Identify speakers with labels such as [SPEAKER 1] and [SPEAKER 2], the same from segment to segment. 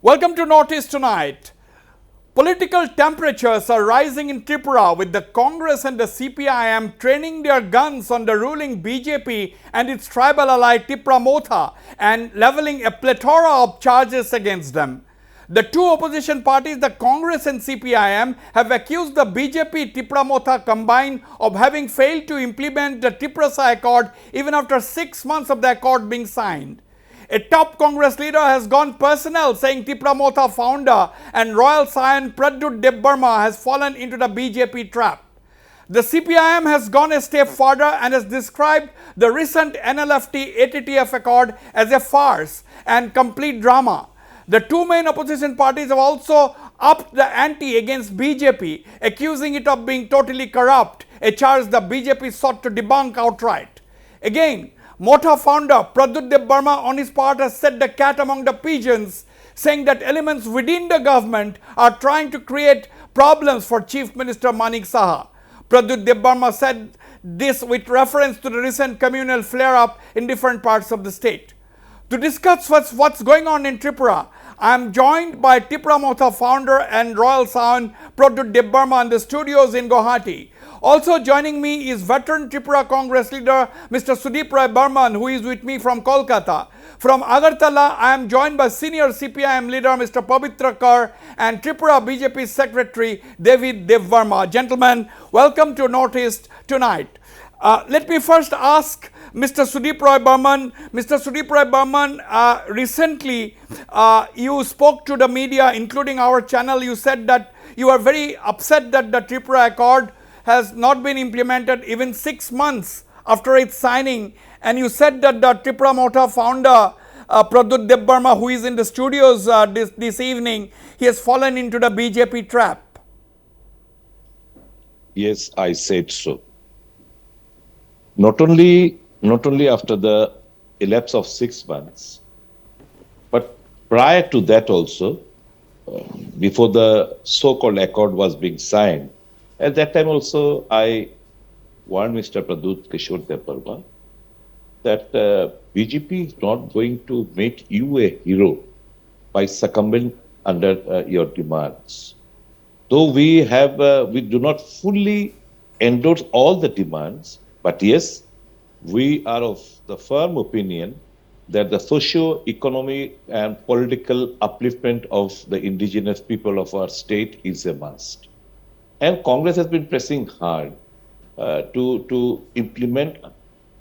[SPEAKER 1] Welcome to Northeast Tonight. Political temperatures are rising in Tripura with the Congress and the CPIM training their guns on the ruling BJP and its tribal ally Tripura Motha and leveling a plethora of charges against them. The two opposition parties, the Congress and CPIM, have accused the BJP Tripura Motha combined of having failed to implement the Tripura Accord even after 6 months of the accord being signed. A top Congress leader has gone personal, saying Tripura Motha founder and royal scion Pradyut Debbarma has fallen into the BJP trap. The CPIM has gone a step further and has described the recent NLFT-ATTF accord as a farce and complete drama. The two main opposition parties have also upped the ante against BJP, accusing it of being totally corrupt, a charge the BJP sought to debunk outright. Again, Motha founder Pradyut Debbarma on his part has set the cat among the pigeons, saying that elements within the government are trying to create problems for Chief Minister Manik Saha. Pradyut Debbarma said this with reference to the recent communal flare-up in different parts of the state. To discuss what's going on in Tripura, I am joined by Tripura Motha founder and royal scion Pradyut Debbarma in the studios in Guwahati. Also joining me is veteran Tripura Congress leader Mr. Sudeep Roy Burman, who is with me from Kolkata. From Agartala, I am joined by senior CPIM leader Mr. Pavitra Kar and Tripura BJP secretary David Devvarma. Gentlemen, welcome to Northeast Tonight. Let me first ask Mr. Sudeep Roy Burman. Mr. Sudeep Roy Burman, recently you spoke to the media, including our channel. You said that you are very upset that the Tripura Accord has not been implemented even 6 months after its signing, and you said that the Tripura Motha founder Pradyut Debbarma, who is in the studios this evening, he has fallen into the BJP trap.
[SPEAKER 2] Yes, I said so. Not only after the elapse of 6 months, but prior to that also, before the so-called accord was being signed. At that time also, I warned Mr. Pradyut Debbarma that BJP is not going to make you a hero by succumbing under your demands. Though we do not fully endorse all the demands, but yes, we are of the firm opinion that the socio-economic and political upliftment of the indigenous people of our state is a must. And Congress has been pressing hard to implement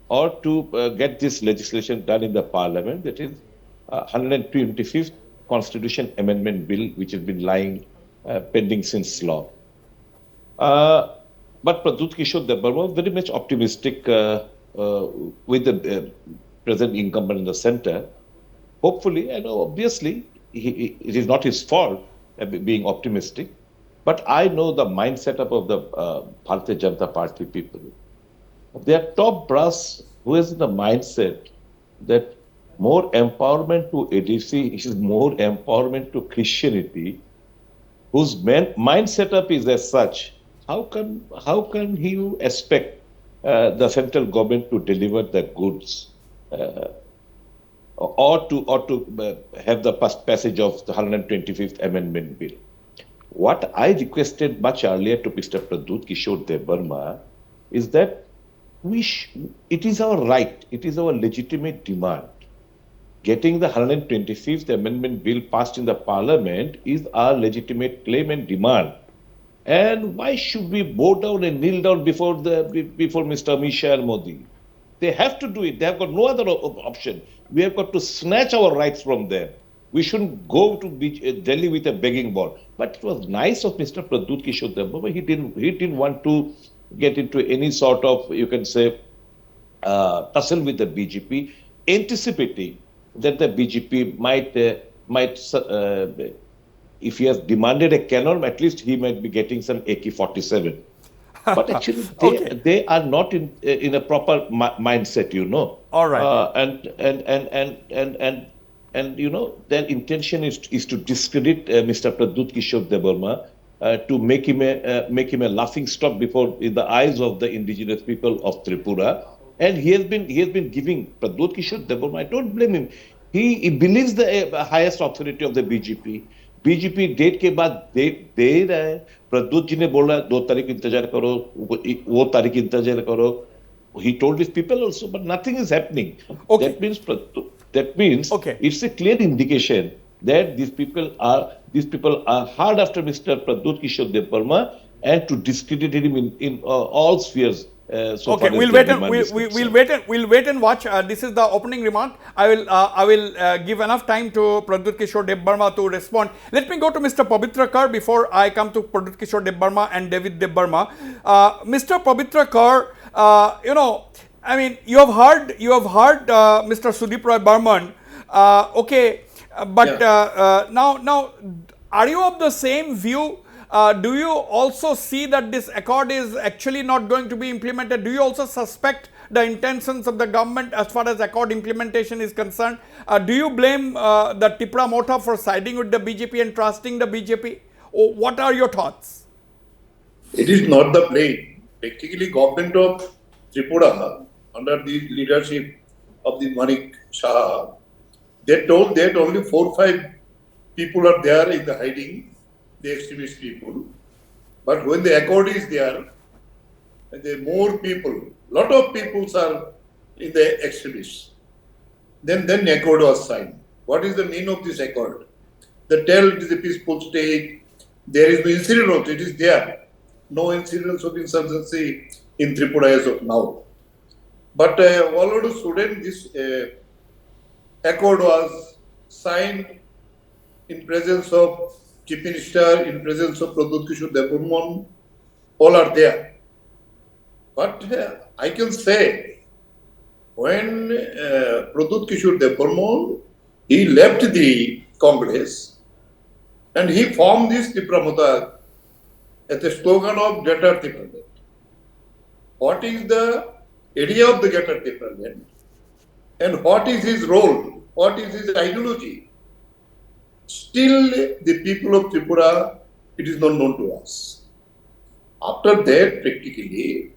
[SPEAKER 2] or to get this legislation done in the parliament. That is 125th Constitution Amendment Bill, which has been lying pending since long. But Pradyut Debbarma was very much optimistic with the present incumbent in the center. Hopefully, and obviously, it is not his fault being optimistic. But I know the mindset of the Bharatiya Janata Party people. They are top brass who has the mindset that more empowerment to ADC is more empowerment to Christianity, whose mind setup is as such. How can you expect the central government to deliver the goods or to have the passage of the 125th Amendment Bill? What I requested much earlier to Mr. Pradyut Debbarma is that it is our right, it is our legitimate demand. Getting the 125th Amendment Bill passed in the Parliament is our legitimate claim and demand. And why should we bow down and kneel down before Mr. Amit Shah and Modi? They have to do it. They have got no other option. We have got to snatch our rights from them. We shouldn't go to Delhi with a begging bowl. But it was nice of Mr. Pradyut Debbarma. He didn't want to get into any sort of, you can say, tussle with the BJP, anticipating that the BJP might, if he has demanded a cannon, at least he might be getting some AK-47. But actually, they are not in a proper mindset, you know.
[SPEAKER 1] All right.
[SPEAKER 2] And you know, their intention is to discredit Mr. Pradyut Debbarma, to make him a laughing stock before in the eyes of the indigenous people of Tripura. And he has been giving Pradyut Debbarma. I don't blame him. he believes the highest authority of the BJP. BJP date के बाद date दे रहा है. प्रद्युत जी ने बोला 2 तारीख इंतजार करो, वो तारीख इंतजार करो. He told his people also, but nothing is happening.
[SPEAKER 1] Okay.
[SPEAKER 2] That means
[SPEAKER 1] Okay.
[SPEAKER 2] it's a clear indication that these people are hard after Mr. Pradyut Kishore Debbarma and to discredit him in all spheres.
[SPEAKER 1] Okay, we'll wait and watch. This is the opening remark. I will give enough time to Pradyut Kishore Debbarma to respond. Let me go to Mr. Pabitra Kar before I come to Pradyut Kishore Debbarma and David Debbarma. Mr. Pabitra Kar, I mean, you have heard Mr. Sudeep Roy Burman. Okay, but now, are you of the same view? Do you also see that this accord is actually not going to be implemented? Do you also suspect the intentions of the government as far as accord implementation is concerned? Do you blame the Tripura Mota for siding with the BJP and trusting the BJP? What are your thoughts?
[SPEAKER 3] It is not the blame. Practically, government of Tripura, under the leadership of the Manik Shah, they told that only 4 or 5 people are there in the hiding, the extremist people. But when the accord is there, the more people, lot of people are in the extremists. Then accord was signed. What is the meaning of this accord? The tell it is a peaceful state. There is no incident of it is there. No incidents of insurgency in Tripura as of now. But all of a sudden this accord was signed in presence of Chief Minister, in presence of Pradyut Kishore Debbarma, all are there. But I can say, when Pradyut Kishore Debbarma, he left the Congress and he formed this Tripura Mota as a slogan of Greater Tripura. What is the idea of the Greater Tripura and what is his role? What is his ideology? Still, the people of Tripura, it is not known to us. After that, practically,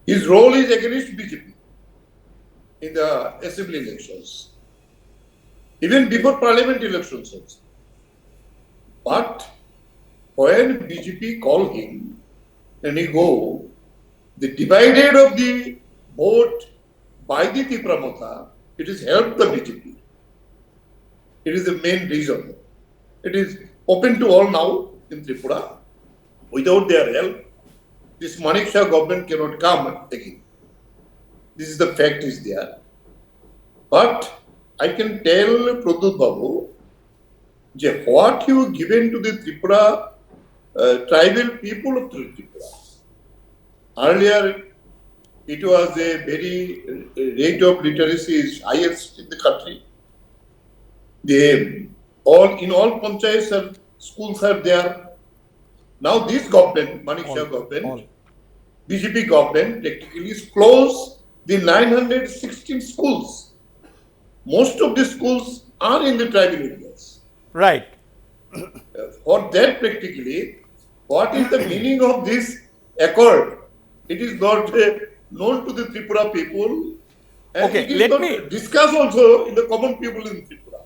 [SPEAKER 3] his role is against BJP in the assembly elections, even before parliament elections also. But when BJP call him and he go, the divided of the vote by the Tripura Mota, it has helped the BJP. It is the main reason. It is open to all now in Tripura. Without their help, this Manik Shah government cannot come again. This is the fact is there. But I can tell Pradyut Babu, what you given to the Tripura tribal people of Tripura. Earlier, it was a very rate of literacy is highest in the country. In all panchayats schools are there. Now this government, Manik Shah government, BJP government practically closed the 916 schools. Most of the schools are in the tribal areas.
[SPEAKER 1] Right.
[SPEAKER 3] For that practically, what is the meaning of this accord? It is not known to the Tripura people. And
[SPEAKER 1] Okay,
[SPEAKER 3] it is
[SPEAKER 1] let
[SPEAKER 3] not
[SPEAKER 1] me
[SPEAKER 3] discussed also in the common people in Tripura.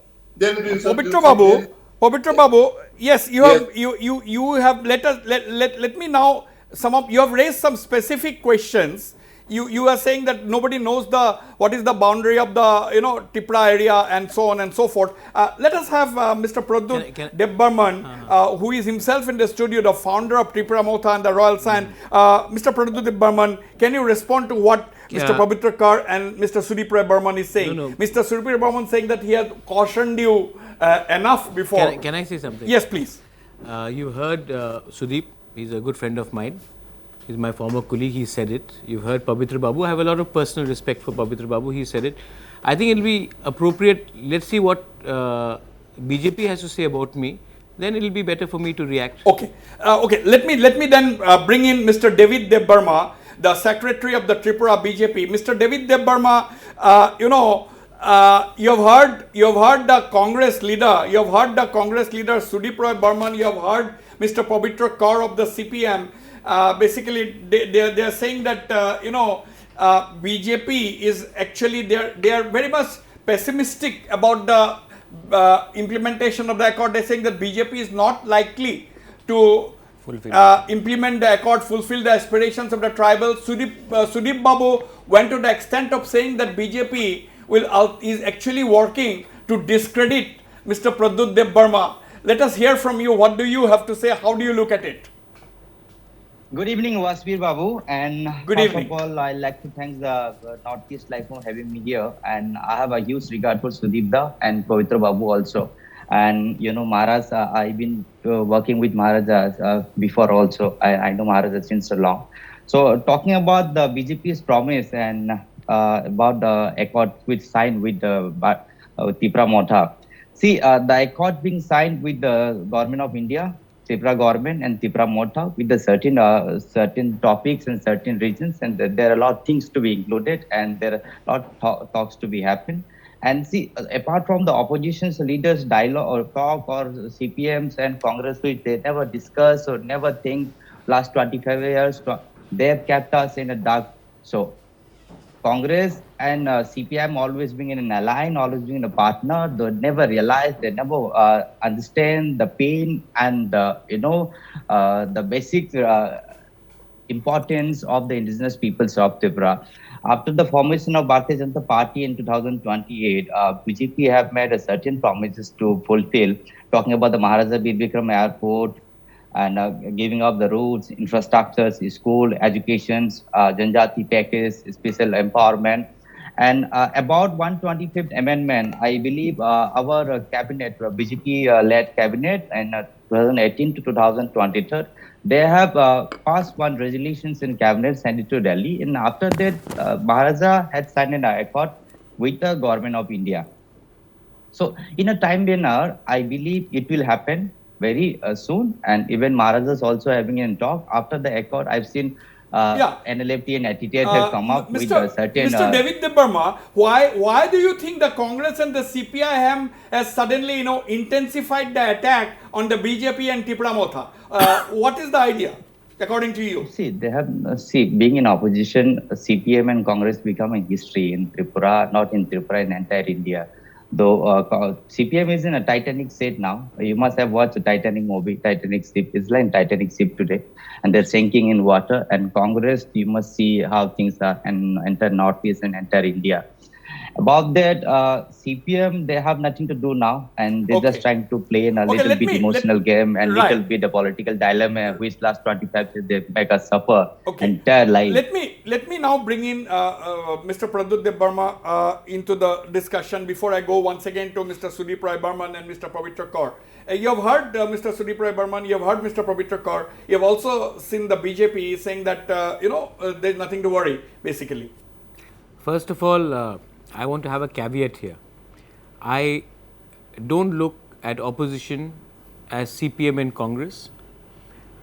[SPEAKER 1] Pabitra Babu, yes, you have let me now sum up. You have raised some specific questions. You are saying that nobody knows what is the boundary of the Tripura area and so on and so forth. Let us have Mr. Pradyut Debbarma, who is himself in the studio, the founder of Tripura Mota and the Royal Sign. Mr. Pradyut Debbarma, can you respond to what Mr. Pabitra Kar and Mr. Sudeep Roy Burman is saying?
[SPEAKER 4] No.
[SPEAKER 1] Mr. Sudeep Roy Burman saying that he has cautioned you enough before.
[SPEAKER 4] Can I say something?
[SPEAKER 1] Yes, please.
[SPEAKER 4] You heard Sudeep, he's a good friend of mine. He's my former colleague, he said it. You've heard Pabitra Babu. I have a lot of personal respect for Pabitra Babu, he said it. I think it'll be appropriate, let's see what BJP has to say about me. Then it'll be better for me to react.
[SPEAKER 1] Okay. Let me then bring in Mr. David Debbarma, the secretary of the Tripura BJP. Mr. David Debbarma, you have heard the Congress leader. You have heard the Congress leader Sudeep Roy Burman. You have heard Mr. Pabitra Kar of the CPM. Basically, they are saying that BJP is actually they are very much pessimistic about the implementation of the accord. They're saying that BJP is not likely to implement the accord, fulfill the aspirations of the tribal. Sudip Babu went to the extent of saying that BJP is actually working to discredit Mr. Pradyut Dev Burma. Let us hear from you. What do you have to say? How do you look at it?
[SPEAKER 5] Good evening, Wasbir Babu. And
[SPEAKER 1] Good
[SPEAKER 5] first
[SPEAKER 1] evening.
[SPEAKER 5] of all, I'd like to thank the Northeast Life for having me here. And I have a huge regard for Sudeep Da and Pavitra Babu also. And you know, Maharaj, I've been working with Maharaj before also. I know Maharaj since so long. So talking about the BJP's promise and about the accord which signed with the Tripura Motha. See, the accord being signed with the government of India, Tripura government and Tripura Motha with the certain topics and certain regions, and there are a lot of things to be included, and there are a lot of talks to be happen. And see, apart from the opposition's leaders' dialogue or talk or CPMs and Congress, which they never discuss or never think last 25 years, they have kept us in a dark. So Congress and CPM always being in an ally, always being a partner. They never realize, they never understand the pain and the basic importance of the indigenous peoples of Tripura. After the formation of Bharatiya Janata Party in 2028, BJP have made a certain promises to fulfill, talking about the Maharaja Bir Bikram Airport and giving up the roads, infrastructures, school, educations, Janjati package, special empowerment. And about 125th amendment, I believe our cabinet, BJP-led cabinet in 2018 to 2023, they have passed one resolutions in cabinet, sent it to Delhi. And after that, Maharaja had signed an accord with the government of India. So in a time manner, I believe it will happen very soon. And even Maharaja is also having a talk. After the accord, I've seen NLFT and attitude have come up with a certain...
[SPEAKER 1] Mr. David De Burma, why do you think the Congress and the CPIM has suddenly, intensified the attack on the BJP and Tripura Motha? What is the idea, according to you?
[SPEAKER 5] See, they have, being in opposition, CPM and Congress become a history in Tripura, not in Tripura, in entire India. Though CPM is in a Titanic state now. You must have watched the Titanic movie, Titanic ship. It's like Titanic ship today. And they're sinking in water. And Congress, you must see how things are in entire Northeast and entire India. About that, CPM, they have nothing to do now. And they're just trying to play in a little bit emotional game and little bit a political dilemma, which last 25 years they make us suffer entire life.
[SPEAKER 1] Let me now bring in Mr. Pradyut Dev Burma into the discussion before I go once again to Mr. Sudeep Roy Burman and Mr. Pavitra Kaur. You have heard Mr. Sudeep Roy Burman, you have heard Mr. Pavitra Kaur, you have also seen the BJP saying that, there's nothing to worry, basically.
[SPEAKER 4] First of all, I want to have a caveat here. I don't look at opposition as CPM and Congress.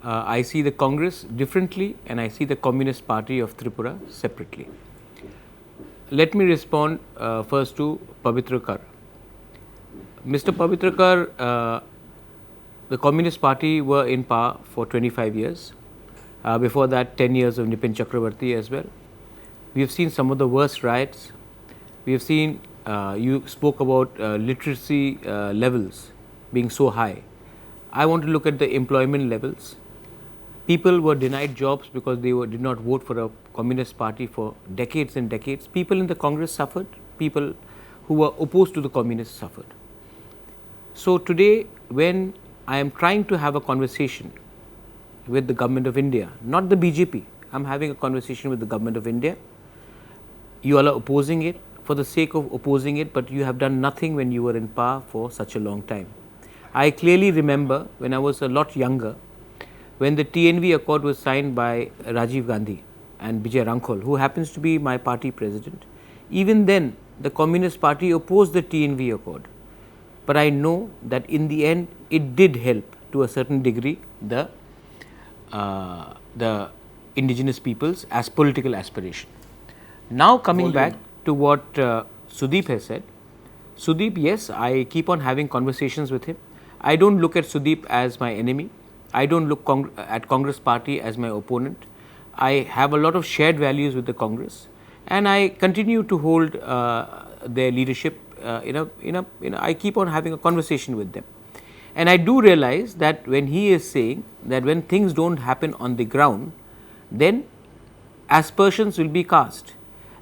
[SPEAKER 4] I see the Congress differently and I see the Communist Party of Tripura separately. Let me respond first to Pavitra Kaur. Mr. Pavitra Kaur, the Communist Party were in power for 25 years. Before that, 10 years of Nipin Chakravarti as well. We have seen some of the worst riots. We have seen, you spoke about literacy levels being so high. I want to look at the employment levels. People were denied jobs because they did not vote for a Communist Party for decades and decades. People in the Congress suffered. People who were opposed to the Communists suffered. So today, when I am trying to have a conversation with the government of India, not the BJP, I'm having a conversation with the government of India. You all are opposing it for the sake of opposing it, but you have done nothing when you were in power for such a long time. I clearly remember when I was a lot younger, when the TNV Accord was signed by Rajiv Gandhi and Vijay Rankhol, who happens to be my party president. Even then, the Communist Party opposed the TNV Accord. But I know that in the end, it did help to a certain degree the indigenous peoples as political aspiration. Now coming back to what Sudeep has said. Sudeep, yes, I keep on having conversations with him. I don't look at Sudeep as my enemy. I don't look at Congress Party as my opponent. I have a lot of shared values with the Congress. and I continue to hold their leadership. I keep on having a conversation with them, and I do realize that when he is saying that when things don't happen on the ground, then aspersions will be cast,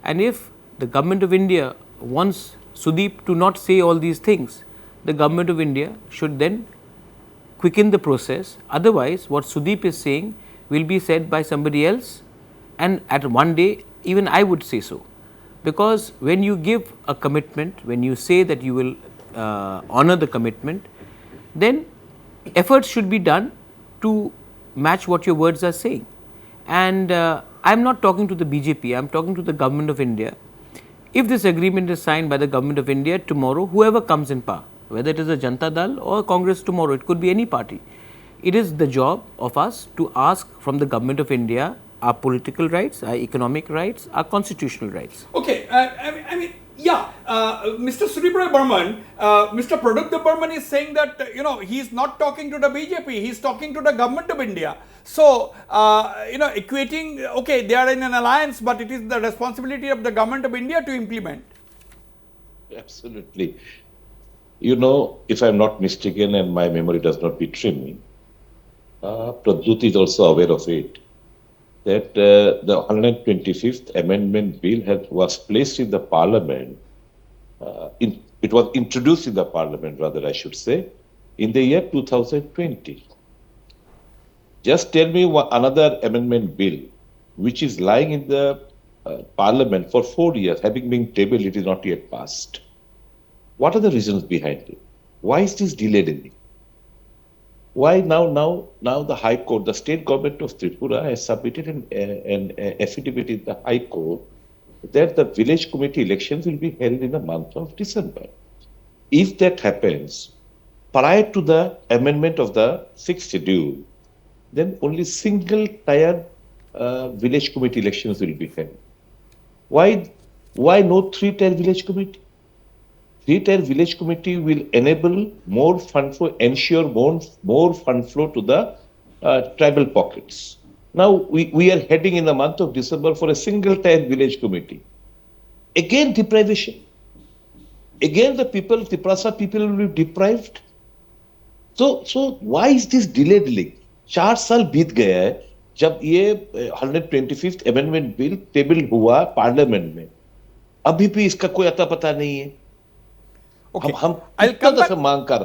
[SPEAKER 4] and if the government of India wants Sudeep to not say all these things, the government of India should then quicken the process. Otherwise, what Sudeep is saying will be said by somebody else, and at one day even I would say so. Because when you give a commitment, when you say that you will honor the commitment, then efforts should be done to match what your words are saying. And I am not talking to the BJP, I am talking to the government of India. If this agreement is signed by the government of India tomorrow, whoever comes in power, whether it is a Janata Dal or Congress tomorrow, it could be any party. It is the job of us to ask from the government of India our political rights, our economic rights, our constitutional rights.
[SPEAKER 1] Okay, Mr. Tripura Burman, Mr. Pradukta Burman is saying that he's not talking to the BJP, he's talking to the government of India. So equating, okay, they are in an alliance, but it is the responsibility of the government of India to implement.
[SPEAKER 2] Absolutely. If I'm not mistaken and my memory does not betray me, Pradut is also aware of it, that the 125th Amendment Bill was placed in the Parliament, it was introduced in the Parliament, rather I should say, in the year 2020. Just tell me another amendment bill which is lying in the Parliament for 4 years, having been tabled, it is not yet passed. What are the reasons behind it? Why is this delayed? Why now the High Court, the state government of Tripura has submitted an affidavit in the High Court that the village committee elections will be held in the month of December. If that happens, prior to the amendment of the 6th schedule, then only single-tier village committee elections will be held. Why no 3-tier village committee? 3-tier village committee will enable more fund flow, ensure more fund flow to the tribal pockets. Now we are heading in the month of December for a single-tier village committee. Again deprivation. Again the Tripura people will be deprived. So why is this delayed? 4 साल बीत गया है जब ये 125th Amendment Bill table हुआ parliament में, अभी भी इसका कोई अता पता नहीं है.
[SPEAKER 1] Okay.
[SPEAKER 2] हम कितना दफा मांग कर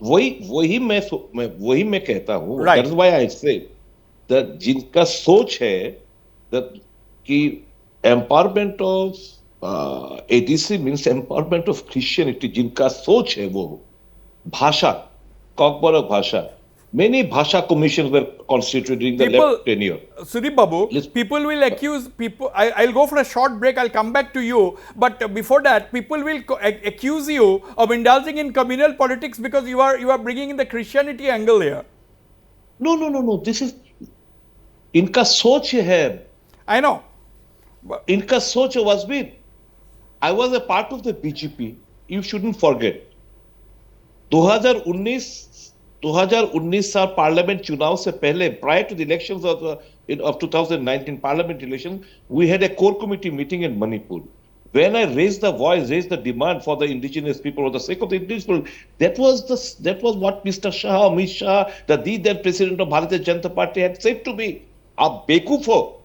[SPEAKER 2] वही मैं कहता हूँ. That's why I say that जिनका सोच है कि empowerment of ADC means empowerment of Christianity, जिनका सोच है वो भाषा, cockburrow भाषा. Many Bhasha commissions were constituted during the left tenure.
[SPEAKER 1] Sudeep Babu, people will accuse people. I'll go for a short break. I'll come back to you. But before that, people will accuse you of indulging in communal politics because you are bringing in the Christianity angle here.
[SPEAKER 2] No. This is इनका सोच है. I know. इनका सोच है Wasbir. I was a part of the BJP. You shouldn't forget. 2019 साल parliament चुनाव से पहले, prior to the elections of 2019 parliament elections, we had a core committee meeting in Manipur. When I raised the demand for the indigenous people, for the sake of the indigenous people, that was what Mr. Shah, Amit Shah, the then president of Bharatiya Janata Party had said to me. आप बेवकूफ हो,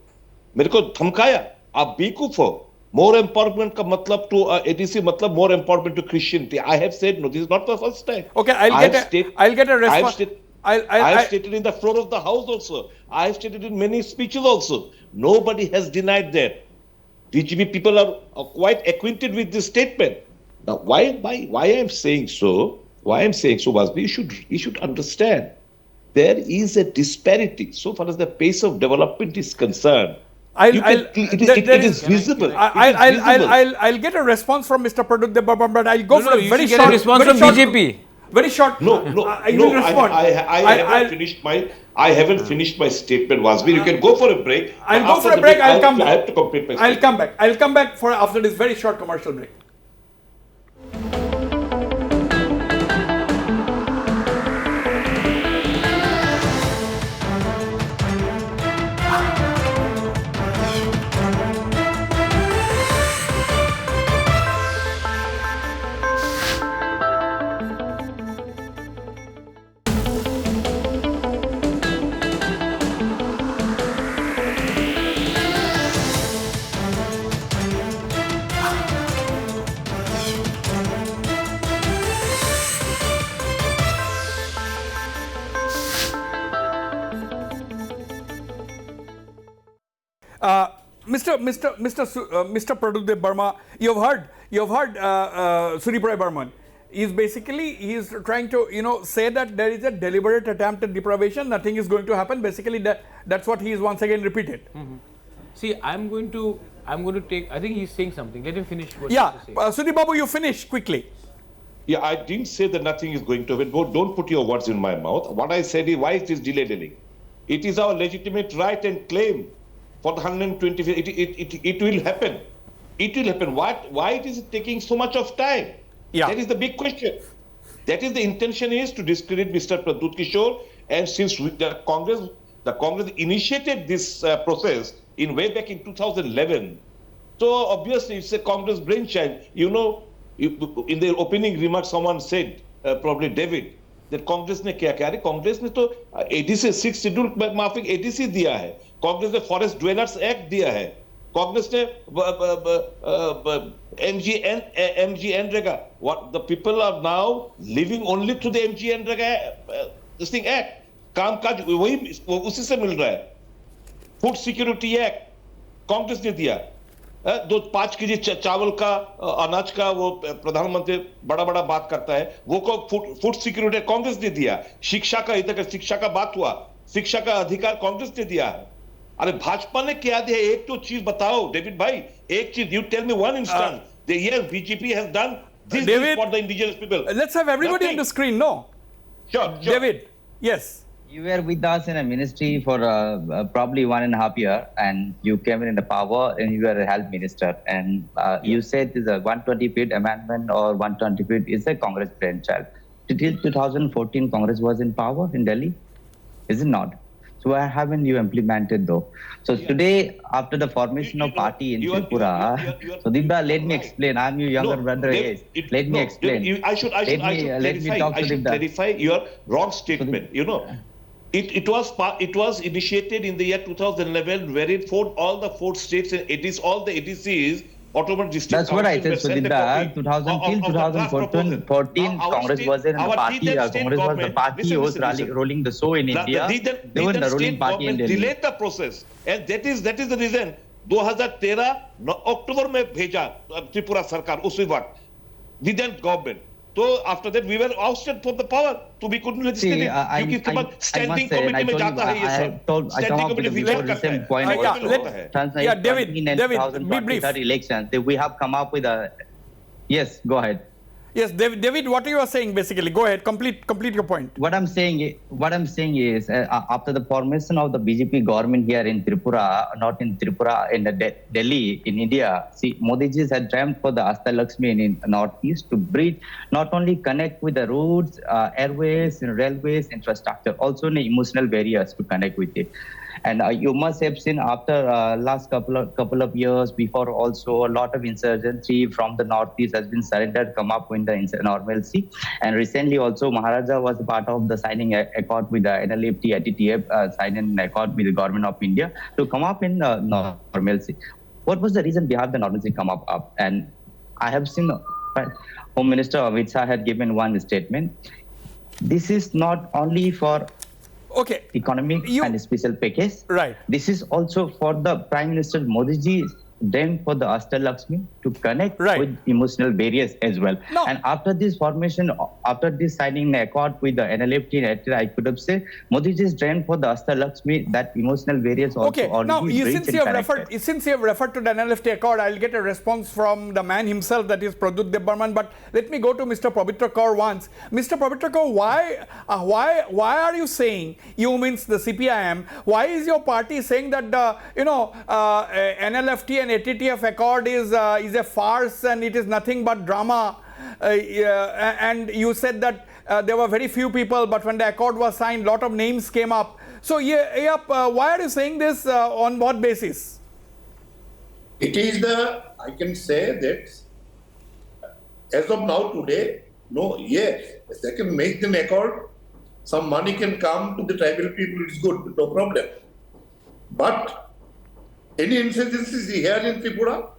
[SPEAKER 2] मेरे को धमकाया, आप बेवकूफ हो. More empowerment का मतलब to ADC मतलब more empowerment to Christianity. I have said no. This is not the first time.
[SPEAKER 1] Okay, I'll get a response.
[SPEAKER 2] I have stated in the floor of the house also. I have stated in many speeches also. Nobody has denied that. BJP people are quite acquainted with this statement. Now, why I am saying so? Wasbir, you should understand. There is a disparity so far as the pace of development is concerned. It is visible.
[SPEAKER 1] I'll get a response from Mr. Pradukta Burman, but I'll go for a very short.
[SPEAKER 4] Get a response from BJP.
[SPEAKER 1] Very short.
[SPEAKER 2] No.
[SPEAKER 1] I will respond.
[SPEAKER 2] I haven't finished my statement, Wasbir. You can go for a break.
[SPEAKER 1] I'll go for a break. I'll come back.
[SPEAKER 2] I have to complete my statement.
[SPEAKER 1] I'll come back for after this very short commercial break. Mr. Pradudev Burma, you've heard Tripura Burman. He's trying to say that there is a deliberate attempt at deprivation. Nothing is going to happen. Basically, that's what he is once again repeated.
[SPEAKER 4] See, I'm going to take. I think he's saying something. Let him finish what he
[SPEAKER 1] Yeah,
[SPEAKER 4] has to say.
[SPEAKER 1] Sudhir Babu, you finish quickly.
[SPEAKER 2] Yeah, I didn't say that nothing is going to happen. Don't put your words in my mouth. What I said is why it is delaying. It is our legitimate right and claim for the 125th. It will happen. It will happen. Why it is taking so much of time?
[SPEAKER 1] Yeah.
[SPEAKER 2] That is the big question. That is the intention is to discredit Mr. Pradut Kishore. And since the Congress initiated this process in way back in 2011, so obviously it's a Congress brainchild. In the opening remarks, someone said, probably David, that Congress ने क्या किया? Congress ने तो ADC 6 schedule माफिक ADC दिया है. Congress ने Forest Dwellers Act दिया है. Congress ने MGNREGA. What the people are now living only through the MGNREGA this thing act. कामकाज वही उसी से मिल रहा है. Food Security Act कांग्रेस ने दिया. 5 केजी चावल का अनाज का वो प्रधानमंत्री बड़ा बात करता है. वो को फूड सिक्योरिटी कांग्रेस ने दिया. शिक्षा का इधर शिक्षा का बात हुआ. शिक्षा का अधिकार कांग्रेस ने दिया है. अरे भाजपा ने क्या दिया? एक तो चीज बताओ डेविड भाई. एक चीज you tell me one instance. Yes, BJP has done this for the indigenous people.
[SPEAKER 1] Let's have everybody on the screen. No.
[SPEAKER 2] Sure.
[SPEAKER 1] David, yes.
[SPEAKER 5] You were with us in a ministry for probably 1.5 years, and you came in the power and you were a health minister. And you said this 125th amendment or 125th is a Congress brainchild. Till 2014, Congress was in power in Delhi, is it not? So why haven't you implemented though? So today, after the formation of party in Tripura, so Dibda, let me explain. I'm your younger brother. Yes. Let me explain.
[SPEAKER 2] I should clarify your wrong statement. It was initiated in the year 2011, where it formed all the 4 states and it is all the ADCs, autonomous district.
[SPEAKER 5] That's what I said. So till 2014, Congress was in the party. Congress was the party who was rolling the show in India. They were the ruling party in Delhi.
[SPEAKER 2] Delayed the process, and that is the reason. 2013 October में भेजा त्रिपुरा सरकार उसी वक्त. Didn't government. So after that we were ousted from the power, so we couldn't legislate it. Standing committee में जाता है ये सब. Standing committee विलेट करता है.
[SPEAKER 1] Yeah, David, be brief.
[SPEAKER 5] Elections, we have come up with a. Yes, go ahead.
[SPEAKER 1] Yes, David, what you are saying basically? Go ahead, complete your point.
[SPEAKER 5] What I'm saying is, after the formation of the BJP government here in Tripura, not in Tripura, in Delhi, in India, see, Modi ji had dreamt for the Asta Lakshmi in Northeast to bridge, not only connect with the roads, airways, and railways, infrastructure, also in emotional barriers to connect with it. And you must have seen after last couple of years before also a lot of insurgency from the northeast has been surrendered, come up in the normalcy. And recently also Maharaja was part of the signing accord with the NLFT, ATTF, signing accord with the government of India to come up in normalcy. What was the reason behind the normalcy come up? And I have seen Home Minister Amit Shah had given one statement. This is not only for economic and special package.
[SPEAKER 1] Right.
[SPEAKER 5] This is also for the Prime Minister Modi ji, then for the Asta Lakshmi to connect with emotional barriers as well.
[SPEAKER 1] No.
[SPEAKER 5] And after this formation, after this signing the accord with the NLFT, I could have said Modi ji is drained for the Asta Lakshmi, that emotional barriers also already
[SPEAKER 1] since you have referred to the NLFT accord, I'll get a response from the man himself, that is Pradudev Burman. But let me go to Mr. Pavitra Kaur once. Mr. Pavitra Kaur, why are you saying, you means the CPIM, why is your party saying that the NLFT and ATTF accord is a farce and it is nothing but drama? And you said that there were very few people, but when the accord was signed, lot of names came up. So why are you saying this? On what basis?
[SPEAKER 3] It is I can say that as of now today, if they can make the accord, some money can come to the tribal people, it's good, no problem. But any insurgency here in Tripura,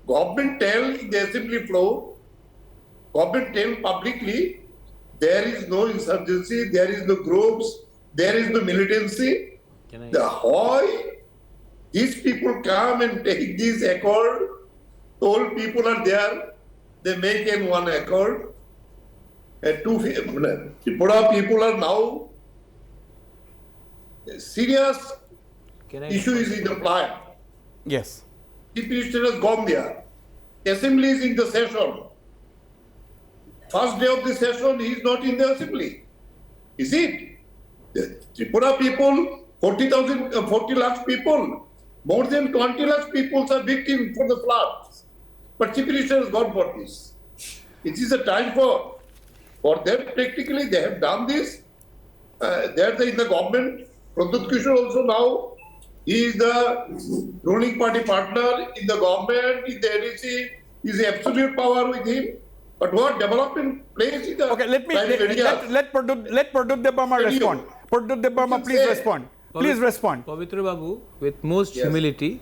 [SPEAKER 3] government tells the assembly floor, government tells publicly, there is no insurgency, there is no groups, there is no militancy. These people come and take this accord. All people are there. They make in one accord. And Tripura people are now serious issue is in the plan.
[SPEAKER 1] Yes.
[SPEAKER 3] Chief Minister has gone there. Assembly is in the session. First day of the session, he is not in the assembly. Is it? The Tripura people, 40 lakhs people, more than 20 lakhs people are victims for the floods. But Chief Minister has gone for this. It is a time for them. Practically, they have done this. They are in the government. Pradyut Kishore also now. He is the ruling party partner in the government, in the NEC. He is absolute power with him. But what development plays in the
[SPEAKER 1] let Pradyut Debarma respond. Pradyut Debarma, please respond. Please respond.
[SPEAKER 4] Pavitra Babu, with most humility,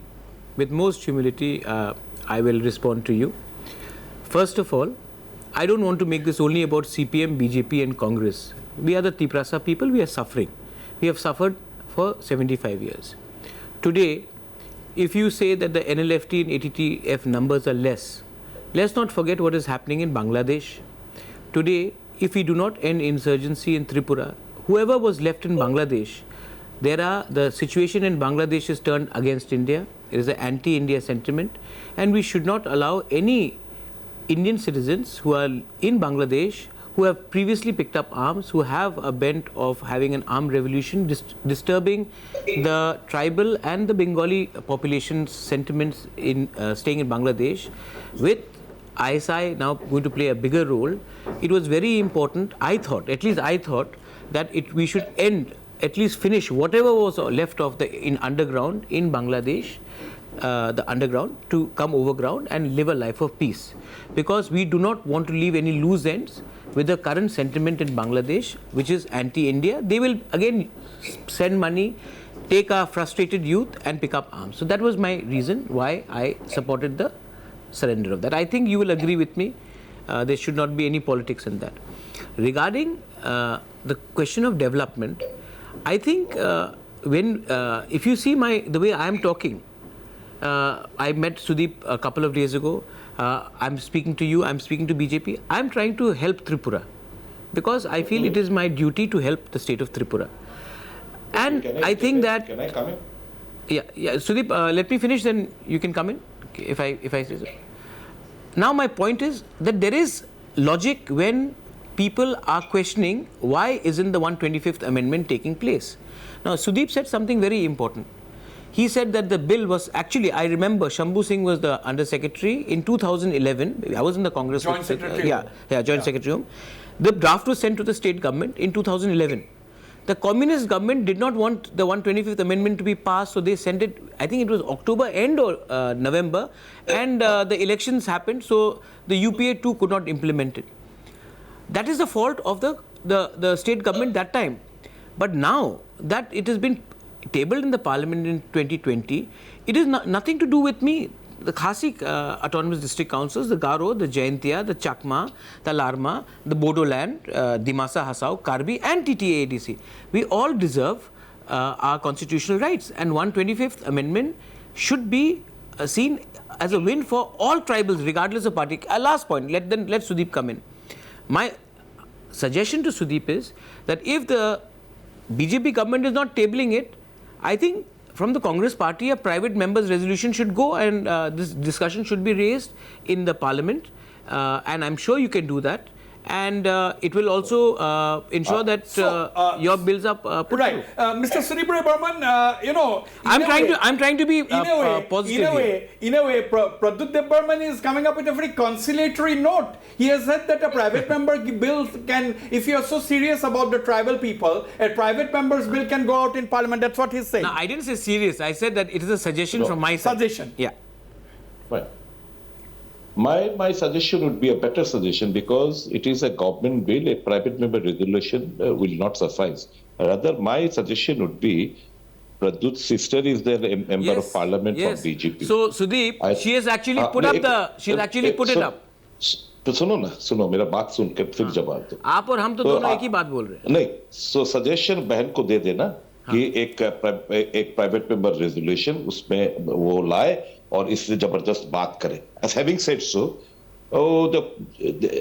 [SPEAKER 4] I will respond to you. First of all, I don't want to make this only about CPM, BJP and Congress. We are the Tripura people, we are suffering. We have suffered for 75 years. Today, if you say that the NLFT and ATTF numbers are less, let's not forget what is happening in Bangladesh. Today, if we do not end insurgency in Tripura, whoever was left in Bangladesh, the situation in Bangladesh is turned against India. There is an anti-India sentiment, and we should not allow any Indian citizens who are in Bangladesh, who have previously picked up arms, who have a bent of having an armed revolution, disturbing the tribal and the Bengali population's sentiments in staying in Bangladesh. With ISI now going to play a bigger role, it was very important, I thought, that we should at least finish whatever was left of in underground in Bangladesh, the underground, to come overground and live a life of peace. Because we do not want to leave any loose ends with the current sentiment in Bangladesh, which is anti-India. They will again send money, take our frustrated youth and pick up arms. So that was my reason why I supported the surrender of that. I think you will agree with me. There should not be any politics in that. Regarding the question of development, I think if you see the way I am talking, I met Sudeep a couple of days ago. I'm speaking to you, I'm speaking to BJP. I'm trying to help Tripura because I feel it is my duty to help the state of Tripura. And can I come in? Yeah, Sudeep, let me finish, then you can come in if I say so. Now my point is that there is logic when people are questioning why isn't the 125th amendment taking place. Now Sudeep said something very important. He said that the bill was actually, I remember Shambhu Singh was the Under Secretary in 2011. I was in the Congress.
[SPEAKER 1] Joint Secretary.
[SPEAKER 4] Joint Secretary. The draft was sent to the state government in 2011. The communist government did not want the 125th amendment to be passed, so they sent it, I think it was October end or November, and the elections happened, so the UPA too could not implement it. That is the fault of the state government that time. But now that it has been tabled in the parliament in 2020, it is nothing to do with me. The Khasi autonomous district councils, the Garo, the Jaintia, the Chakma, the Larma, the Bodoland, Dimasa Hasao, Karbi and TTA-ADC, we all deserve our constitutional rights, and 125th amendment should be seen as a win for all tribals regardless of party. Last point, let Sudeep come in. My suggestion to Sudeep is that if the BJP government is not tabling it, I think from the Congress party a private member's resolution should go, and this discussion should be raised in the parliament, and I'm sure you can do that, and it will also ensure that your bills are put
[SPEAKER 1] right
[SPEAKER 4] through.
[SPEAKER 1] Mr. Suribra Burman,
[SPEAKER 4] I'm trying to be positive.
[SPEAKER 1] In a way, Pradyut Debarman is coming up with a very conciliatory note. He has said that a private member bill can, if you are so serious about the tribal people, a private member's bill can go out in parliament. That's what he's saying.
[SPEAKER 4] No, I didn't say serious. I said that it is a suggestion from my side.
[SPEAKER 1] Suggestion.
[SPEAKER 4] Yeah.
[SPEAKER 2] Well, my suggestion would be a better suggestion, because it is a government bill. A private member resolution will not suffice. Rather, my suggestion would be, Pradyut's sister is the member of parliament from BJP.
[SPEAKER 4] So Sudeep, she has actually put it up.
[SPEAKER 2] सुनो मेरा बात सुन के फिर जवाब दो.
[SPEAKER 4] आप और हम तो दोनों एक ही बात बोल रहे हैं.
[SPEAKER 2] नहीं, so suggestion बहन को दे देना. कि एक प्राइवेट मेंबर रेजोल्यूशन उसमें वो लाए और इससे जबरदस्त बात करें. As having said so,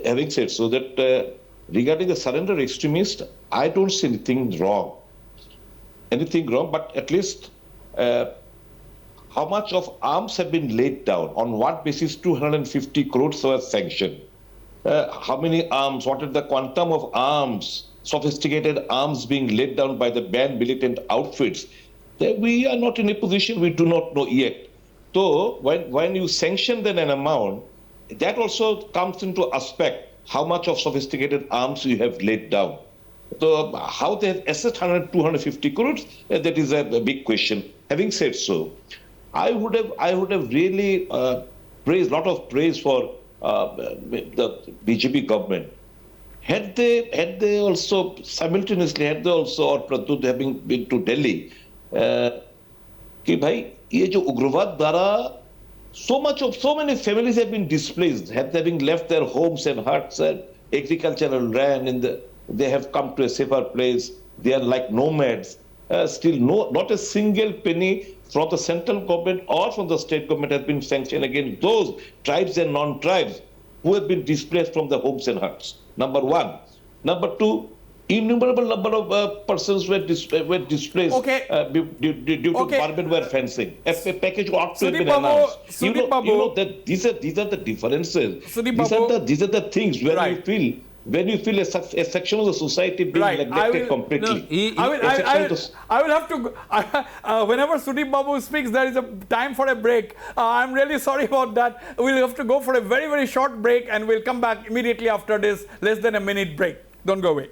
[SPEAKER 2] having said so that regarding the surrender extremist, I don't see anything wrong, but at least how much of arms have been laid down, on what basis 250 crores were sanctioned, how many arms, what is the quantum of arms, sophisticated arms being laid down by the banned militant outfits. We are not in a position, we do not know yet. So when you sanction then an amount, that also comes into aspect how much of sophisticated arms you have laid down. So how they have assessed 250 crores, that is a big question. Having said so, I would have really praised, lot of praise for the BJP government. Had they also simultaneously, or Pratyut having been to Delhi, कि भाई ये जो उग्रवाद द्वारा so many families have been displaced, having left their homes and huts and agricultural land, they have come to a safer place. They are like nomads. Still, not a single penny from the central government or from the state government has been sanctioned against those tribes and non-tribes who have been displaced from the homes and huts. Number one. Number two, innumerable number of persons were displaced due to barbed wire fencing. A package ought to have been announced. You know that these are the differences. These are the things where you feel a section of the society being neglected completely.
[SPEAKER 1] I will have to whenever Sudeep Babu speaks, there is a time for a break. I'm really sorry about that. We'll have to go for a very, very short break and we'll come back immediately after this, less than a minute break. Don't go away.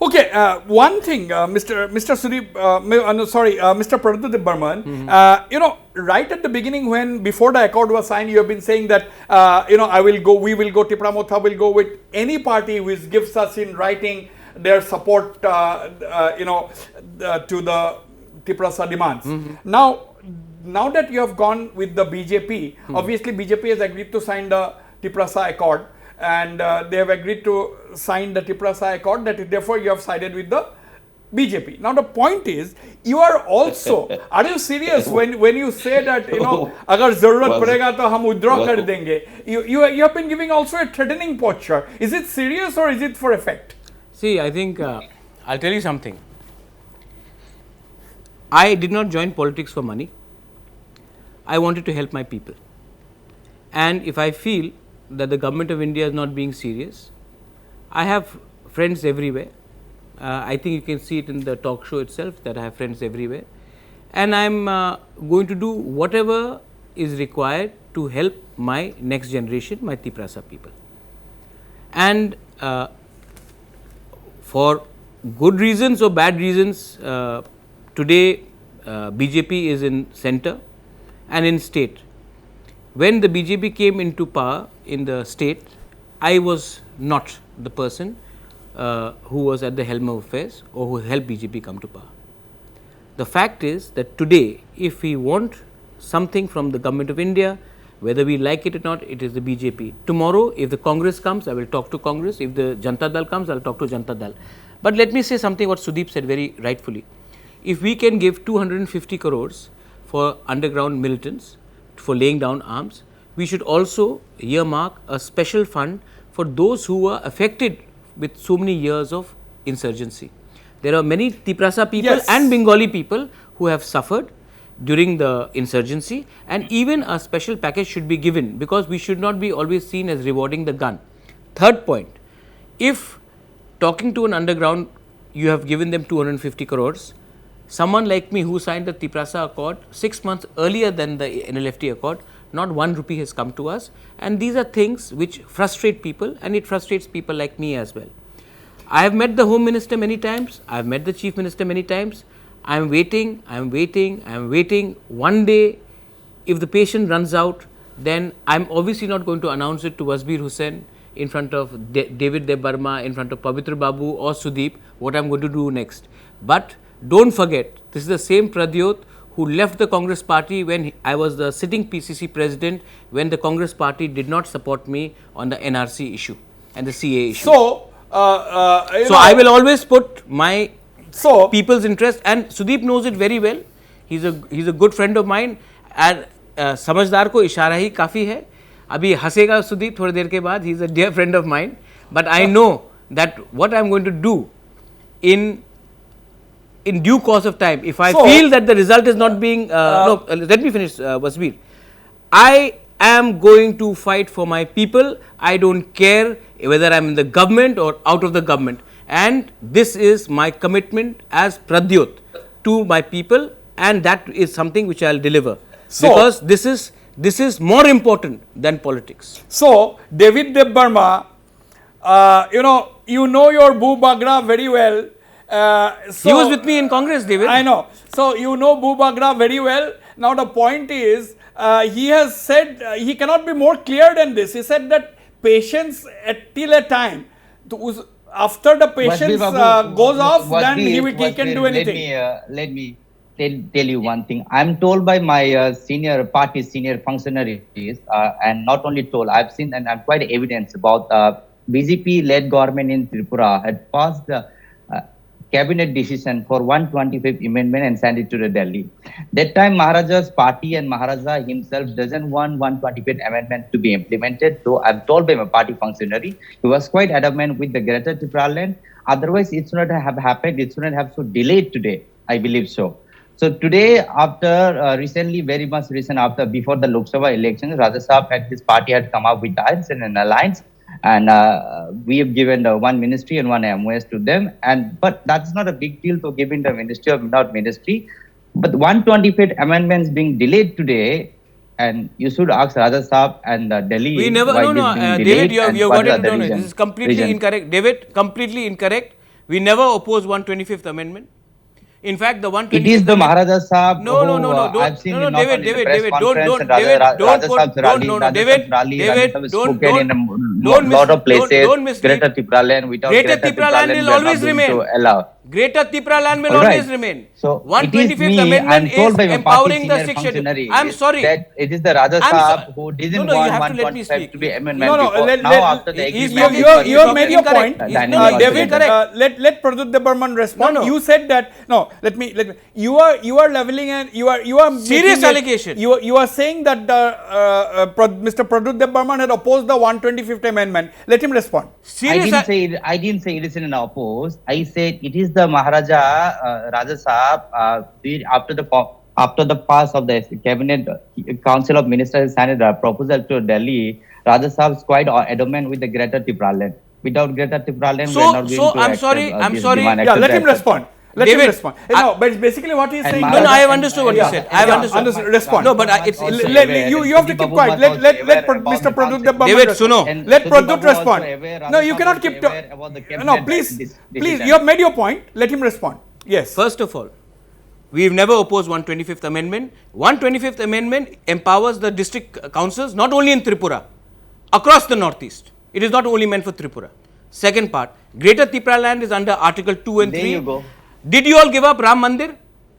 [SPEAKER 1] Okay, one thing, Mr. Sudeep, Mr. Pradyut Burman, right at the beginning before the accord was signed, you have been saying that, we will go, Tripura Motha will go with any party which gives us in writing their support, to the Tripura demands. Now that you have gone with the BJP, obviously BJP has agreed to sign the Tripura Accord. And they have agreed to sign the Tripura Accord, therefore you have sided with the BJP. Now the point is, you are also, are you serious when you say that, agar zarurat padega to hum withdraw kar denge? You have been giving also a threatening posture. Is it serious or is it for effect?
[SPEAKER 4] See, I think, I'll tell you something. I did not join politics for money. I wanted to help my people. And if I feel that the government of India is not being serious, I have friends everywhere. I think you can see it in the talk show itself that I have friends everywhere. And I am going to do whatever is required to help my next generation, my Tripura people. And for good reasons or bad reasons, today BJP is in center and in state. When the BJP came into power in the state, I was not the person who was at the helm of affairs or who helped BJP come to power. The fact is that today, if we want something from the government of India, whether we like it or not, it is the BJP. Tomorrow, if the Congress comes, I will talk to Congress. If the Janata Dal comes, I will talk to Janata Dal. But let me say something what Sudeep said very rightfully. If we can give 250 crores for underground militants, for laying down arms, we should also earmark a special fund for those who were affected with so many years of insurgency. There are many Tripura people and Bengali people who have suffered during the insurgency, and even a special package should be given, because we should not be always seen as rewarding the gun. Third point, if talking to an underground, you have given them 250 crores, someone like me who signed the Tripura Accord 6 months earlier than the NLFT Accord, not 1 rupee has come to us, and these are things which frustrate people, and it frustrates people like me as well. I have met the Home Minister many times, I have met the Chief Minister many times. I am waiting, I am waiting, I am waiting. One day, if the patient runs out, then I am obviously not going to announce it to Wasbir Hussain in front of David Debbarma, in front of Pavitra Babu or Sudeep, what I am going to do next. But don't forget, this is the same Pradyot who left the Congress party when I was the sitting PCC president, when the Congress party did not support me on the NRC issue and the CA issue.
[SPEAKER 1] So,
[SPEAKER 4] I will always put my people's interest, and Sudeep knows it very well. He's a good friend of mine, and समझदार को इशारा ही काफ़ी है. अभी हंसेगा सुदीप थोड़ी देर के बाद. He is a dear friend of mine, but I know that what I am going to do in due course of time, if I feel that the result is not being no, let me finish, Wasbir. I am going to fight for my people. I don't care whether I am in the government or out of the government, and this is my commitment as Pradyot to my people, and that is something which I will deliver, because this is more important than politics.
[SPEAKER 1] So, David Debbarma, you know your Boo Bagra very well.
[SPEAKER 4] He was with me in Congress, David.
[SPEAKER 1] I know. So, you know Boo Bagra very well. Now, the point is, he has said, he cannot be more clear than this. He said that patience till a time, after the patience goes off, then he can do anything.
[SPEAKER 5] Let me tell you one thing. I'm told by my senior functionaries, and not only told, I've seen and I'm quite evidence about BJP-led government in Tripura had passed the cabinet decision for 125th amendment and sent it to the Delhi. That time Maharaja's party and Maharaja himself doesn't want 125th amendment to be implemented. So I'm told by my party functionary, he was quite adamant with the Greater Tripura land. Otherwise, it should not have happened. It shouldn't have so delayed today. I believe so. So today, after recently, very much recent after before the Lok Sabha election, Raja Saab and his party had come up with an alliance. And we have given one ministry and one MOS to them, but that's not a big deal to giving the ministry or without ministry. But 125th amendment is being delayed today, and you should ask Raja Saab and Delhi.
[SPEAKER 4] We never, David, you have got it. No, this is completely incorrect. David, completely incorrect. We never oppose 125th amendment. In fact, the 125th.
[SPEAKER 5] It is the Maharaja Sahab.
[SPEAKER 4] No,
[SPEAKER 5] I've seen
[SPEAKER 4] David, don't put,
[SPEAKER 5] lot of places. Greater Tripura land without
[SPEAKER 4] Greater Tripura land will always remain. Greater Tripura land will always remain.
[SPEAKER 5] So
[SPEAKER 4] 125th amendment is empowering the Shiksha. I'm sorry.
[SPEAKER 5] That it is the Raja Sahab who didn't want 125 to be amendment.
[SPEAKER 1] You have made your point. David, let Pradyut Debbarma respond. You said that. No, let me. You are leveling and you are
[SPEAKER 4] serious allegation.
[SPEAKER 1] You are saying that Mr. Pradyut Debbarma had opposed the 125th amendment. Let him respond.
[SPEAKER 5] I didn't say it is in opposed. I said it is the Maharaja Raja Sahab after the pass of the cabinet council of ministers sent a proposal to Delhi. Raja Sahab is quite adamant with the Greater Tripura land. Without Greater Tripura land, we are not going to
[SPEAKER 4] I'm sorry.
[SPEAKER 1] Yeah, let him respond. Let him respond. No, but basically what he is saying.
[SPEAKER 4] No, I have understood what you said. I have understood.
[SPEAKER 1] Respond.
[SPEAKER 4] No, but
[SPEAKER 1] you have to keep quiet. Let Mr. Pradyut Debbarma.
[SPEAKER 4] David, suno.
[SPEAKER 1] Let Pradyut respond. No, you cannot keep. No, please. You have made your point. Let him respond. Yes.
[SPEAKER 4] First of all, we have never opposed 125th amendment. 125th amendment empowers the district councils not only in Tripura, across the northeast. It is not only meant for Tripura. Second part, Greater Tripura land is under Article 2 and 3.
[SPEAKER 5] There you go.
[SPEAKER 4] Did you all give up Ram Mandir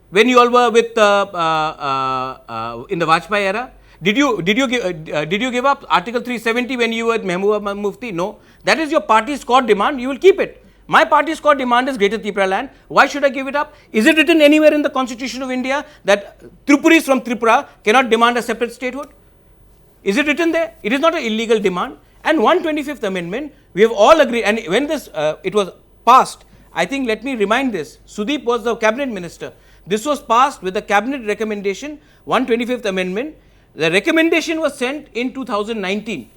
[SPEAKER 4] when you all were with in the Vajpayee era? Did you give up Article 370 when you were with Mehbooba Mufti? No. That is your party's core demand. You will keep it. My party's core demand is Greater Tripura land. Why should I give it up? Is it written anywhere in the Constitution of India that Tripuris from Tripura cannot demand a separate statehood? Is it written there? It is not an illegal demand. And 125th amendment, we have all agreed. And when this it was passed, I think, let me remind this, Sudeep was the cabinet minister. This was passed with the cabinet recommendation, 125th amendment. The recommendation was sent in 2019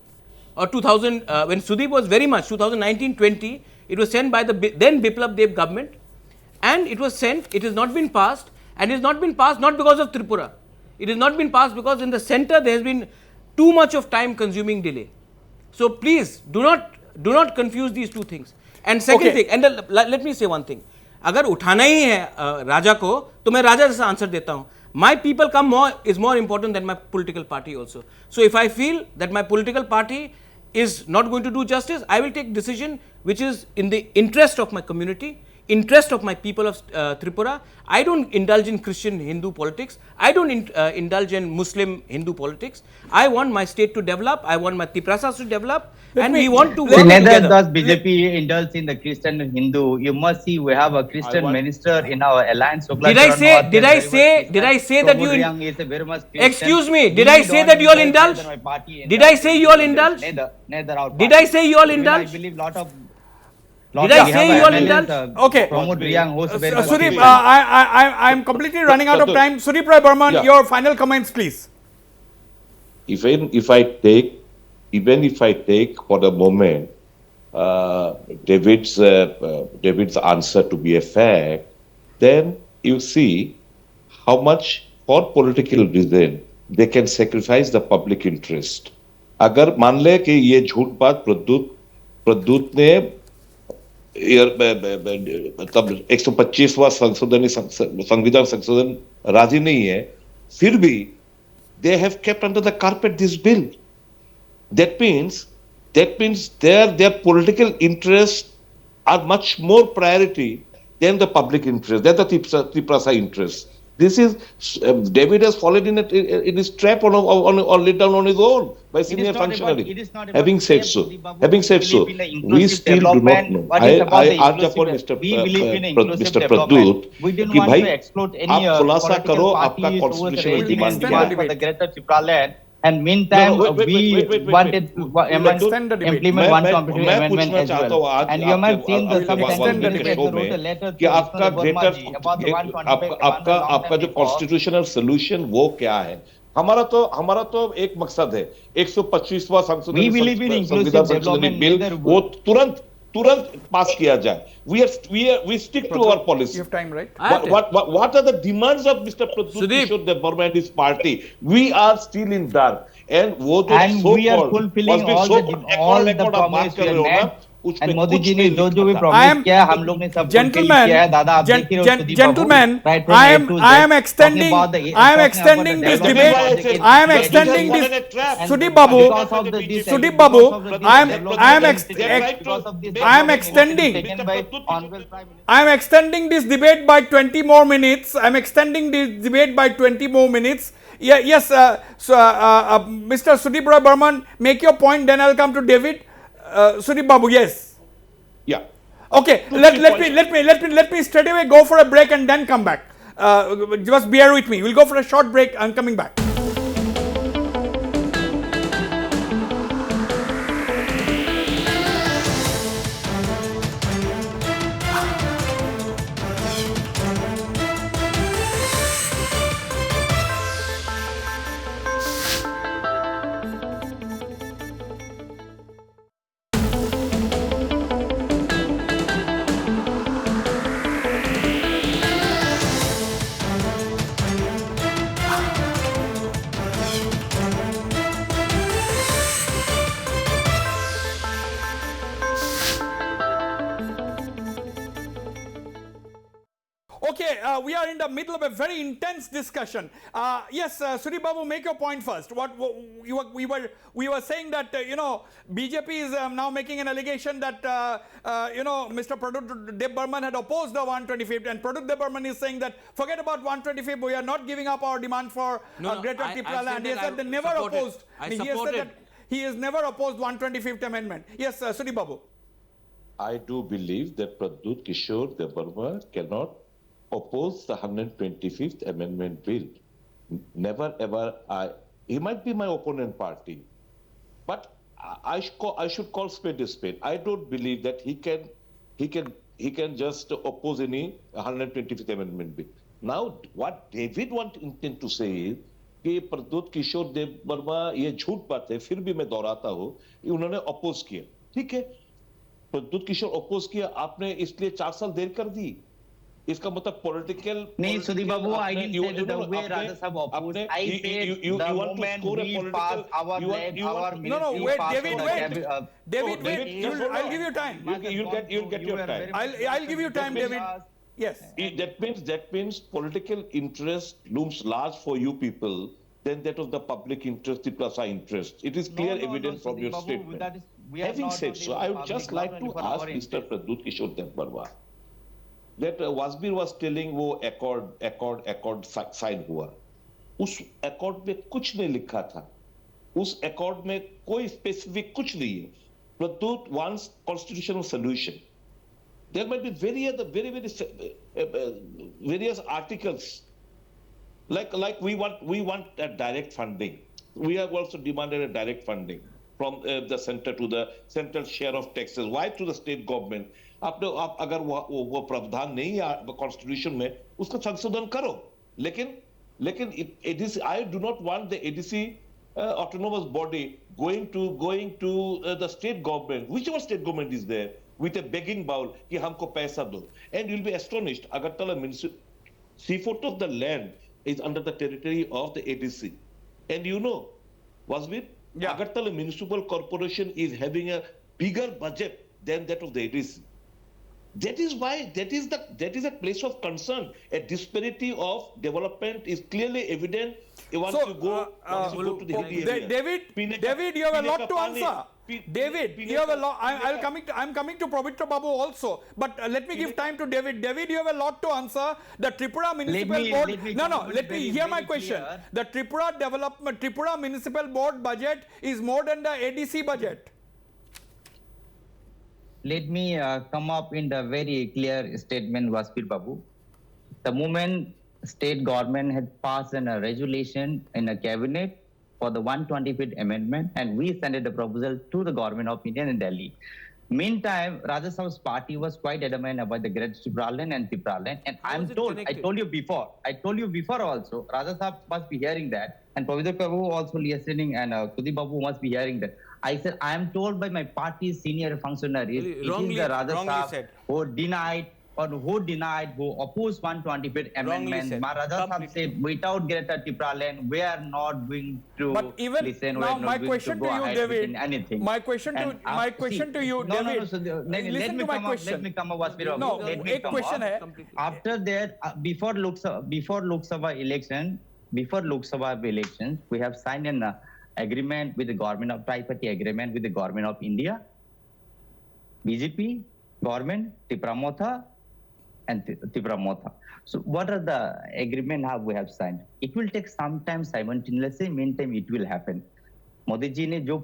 [SPEAKER 4] or 2000, when Sudeep was very much, 2019-20, it was sent by the then Biplab Deb government. and it was sent, it has not been passed, and it has not been passed not because of Tripura. It has not been passed because in the center there has been too much of time consuming delay. So please do not confuse these two things. And second thing, and let me say one thing. अगर उठाना ही है राजा को तो मैं राजा जैसा answer देता हूँ. My people come is more important than my political party also. So if I feel that my political party is not going to do justice, I will take decision which is in the interest of my community, interest of my people of Tripura. I don't indulge in Christian Hindu politics. I don't indulge in Muslim Hindu politics. I want my state to develop. I want my Tiprasas to develop, and we want to work
[SPEAKER 5] Neither
[SPEAKER 4] together.
[SPEAKER 5] does BJP indulge in the Christian and Hindu. You must see we have a Christian minister in our alliance.
[SPEAKER 4] Did I say that you? Excuse me. Did I say that you all indulge? Did I say you all indulge? Did I say you all indulge?
[SPEAKER 5] I believe lot of.
[SPEAKER 4] Did I say you all indulge?
[SPEAKER 1] Okay. Sudeep, I'm completely running out of time. Sudeep Rai Burman, your final comments, please.
[SPEAKER 2] Even if I take for the moment David's answer to be a fact, then you see how much for political reason they can sacrifice the public interest. अगर मान ले कि ये झूठ बात प्रद्युत ने मतलब 125वां संविधान संशोधन राजी नहीं है, फिर भी they have kept under the carpet this bill. That means their political interests are much more priority than the public interest, than the Triprasa interest. This is David has fallen in his trap on let down on his own by senior functionary. Having said so, we still do not know. I urge upon Mr. Pradyut कि भाई आप खुलासा करो आपका constitutional demand
[SPEAKER 5] for the greater Tripura land. And meantime, we wanted to implement one competitive amendment as well. And you might have seen the substantive wrote a letter to
[SPEAKER 2] आपका जो constitutional solution वो क्या है? हमारा तो एक मकसद है 125वां संविधान संशोधन बिल वो तुरंत पास किया जाए. We stick to our policy.
[SPEAKER 1] You have time, right?
[SPEAKER 2] What are the demands of Mr. Pradyut Debarma and his party? We are still in dark. And
[SPEAKER 5] we are fulfilling all the promises we have made. And Modi ji ने जो भी promise किया हम लोग ने सब
[SPEAKER 1] gentlemen, I am extending this debate. I am extending this. Sudeep Babu, I am extending this debate by 20 more minutes. I am extending this debate by 20 more minutes. Yes, Mr. Sudeep Rai Burman, make your point. Then I'll come to David. Sudeep Babu, yes.
[SPEAKER 2] Yeah.
[SPEAKER 1] Okay. Let me straight away go for a break and then come back. Just bear with me. We'll go for a short break. I'm coming back. Okay, we are in the middle of a very intense discussion. Yes, Sudeep Babu, make your point first. We were saying that BJP is now making an allegation that Mr. Pradyut Debarma had opposed the 125th, and Pradyut Debarma is saying that forget about 125th. We are not giving up our demand for Greater Tripura land. He said they never opposed. He has never opposed 125th amendment. Yes, Sudeep Babu.
[SPEAKER 2] I do believe that Pradyut Kishore Debarma cannot oppose the 125th Amendment Bill. Never ever. He might be my opponent party, but I should call spade a spade. I don't believe that he can just oppose any 125th Amendment Bill. Now, what David intend to say is कि प्रद्युत किशोर देबबर्मा ये झूठ बात है, फिर भी मैं दोहराता हूँ, उन्होंने अपोज किया. ठीक है, प्रद्युत किशोर अपोज किया, आपने इसलिए 4 साल देर कर दी. इसका मतलब पॉलिटिकल
[SPEAKER 5] नहीं, Sudeep Babu, I didn't say that the way Rajya Sabha opposed. I said the moment we pass our
[SPEAKER 1] No,
[SPEAKER 5] ministry
[SPEAKER 1] wait,
[SPEAKER 5] passed
[SPEAKER 1] David,
[SPEAKER 5] on
[SPEAKER 1] wait.
[SPEAKER 5] the
[SPEAKER 1] David, wait. I'll give you time.
[SPEAKER 2] You'll get your time.
[SPEAKER 1] I'll give you time, David. Yes.
[SPEAKER 2] That means political interest looms large for you people than that of the public interest, the Plaza interest. It is clear evidence from your statement. Having said so, I would just like to ask Mr. Pradut Kishore Debarwa that Wasbir was telling वो accord sign हुआ, उस accord में कुछ नहीं लिखा था, उस accord में कोई specific कुछ नहीं है. Pradut wants constitutional solution. There might be various articles. Like we want a direct funding. We have also demanded a direct funding from the center to the central share of taxes. Why to the state government? आप अगर वो प्रावधान नहीं है constitution में, उसका संशोधन करो. लेकिन ADC, I do not want the ADC autonomous body going to the state government, whichever state government is there, with a begging bowl कि हमको पैसा दो. And you'll be astonished. Agartala municipal 3/4 of the land is under the territory of the ADC. And you know, Wasbir, Agartala Municipal Corporation is having a bigger budget than that of the ADC. That is why that is a place of concern. A disparity of development is clearly evident. Once you go to the hilly area.
[SPEAKER 1] David, you have a lot to answer. David, you have a lot. I'm coming to Pavitra Babu also, but let me give time to David. David, you have a lot to answer. The Tripura Municipal Board. Let me hear my question. The Tripura Municipal Board budget is more than the ADC budget.
[SPEAKER 5] Let me come up in the very clear statement, Wasbir Babu. The moment state government had passed a resolution in a cabinet for the 125th amendment, and we sent the proposal to the government of India in Delhi. Meantime, Rajya Sabha's party was quite adamant about the Great Tripura Land and Tripura Land, and I told you before also, Rajya Sabha must be hearing that, and Pavitra Babu also listening, and Sudeep Babu must be hearing that. I said, I am told by my party's senior functionaries, it is the Rajya Sabha who opposed 125th amendment. Rajya Sabha said, without Greater Tripura Land, we are not going to listen.
[SPEAKER 1] Now, my question to you, David.
[SPEAKER 5] Anything.
[SPEAKER 1] My question to you, David.
[SPEAKER 5] Let me come up, Wasbir.
[SPEAKER 1] No, एक question है.
[SPEAKER 5] After that, before Lok Sabha elections, we have signed an agreement with the government of tripartite agreement with the government of India, BJP, government, Tripura Motha, and Tripura Motha. So what are the agreement we have signed? It will take some time simultaneously. Meantime, it will happen. Modi ji ने जो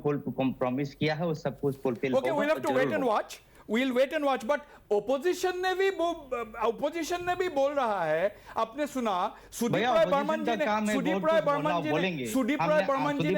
[SPEAKER 5] promise किया है वो सब कुछ fulfill होगा.
[SPEAKER 1] Okay, we'll have to wait and watch. We'll wait and watch, but opposition ने भी बोल रहा है. आपने सुना सुदीप राय बर्मन जी ने सुदीप राय बर्मन जी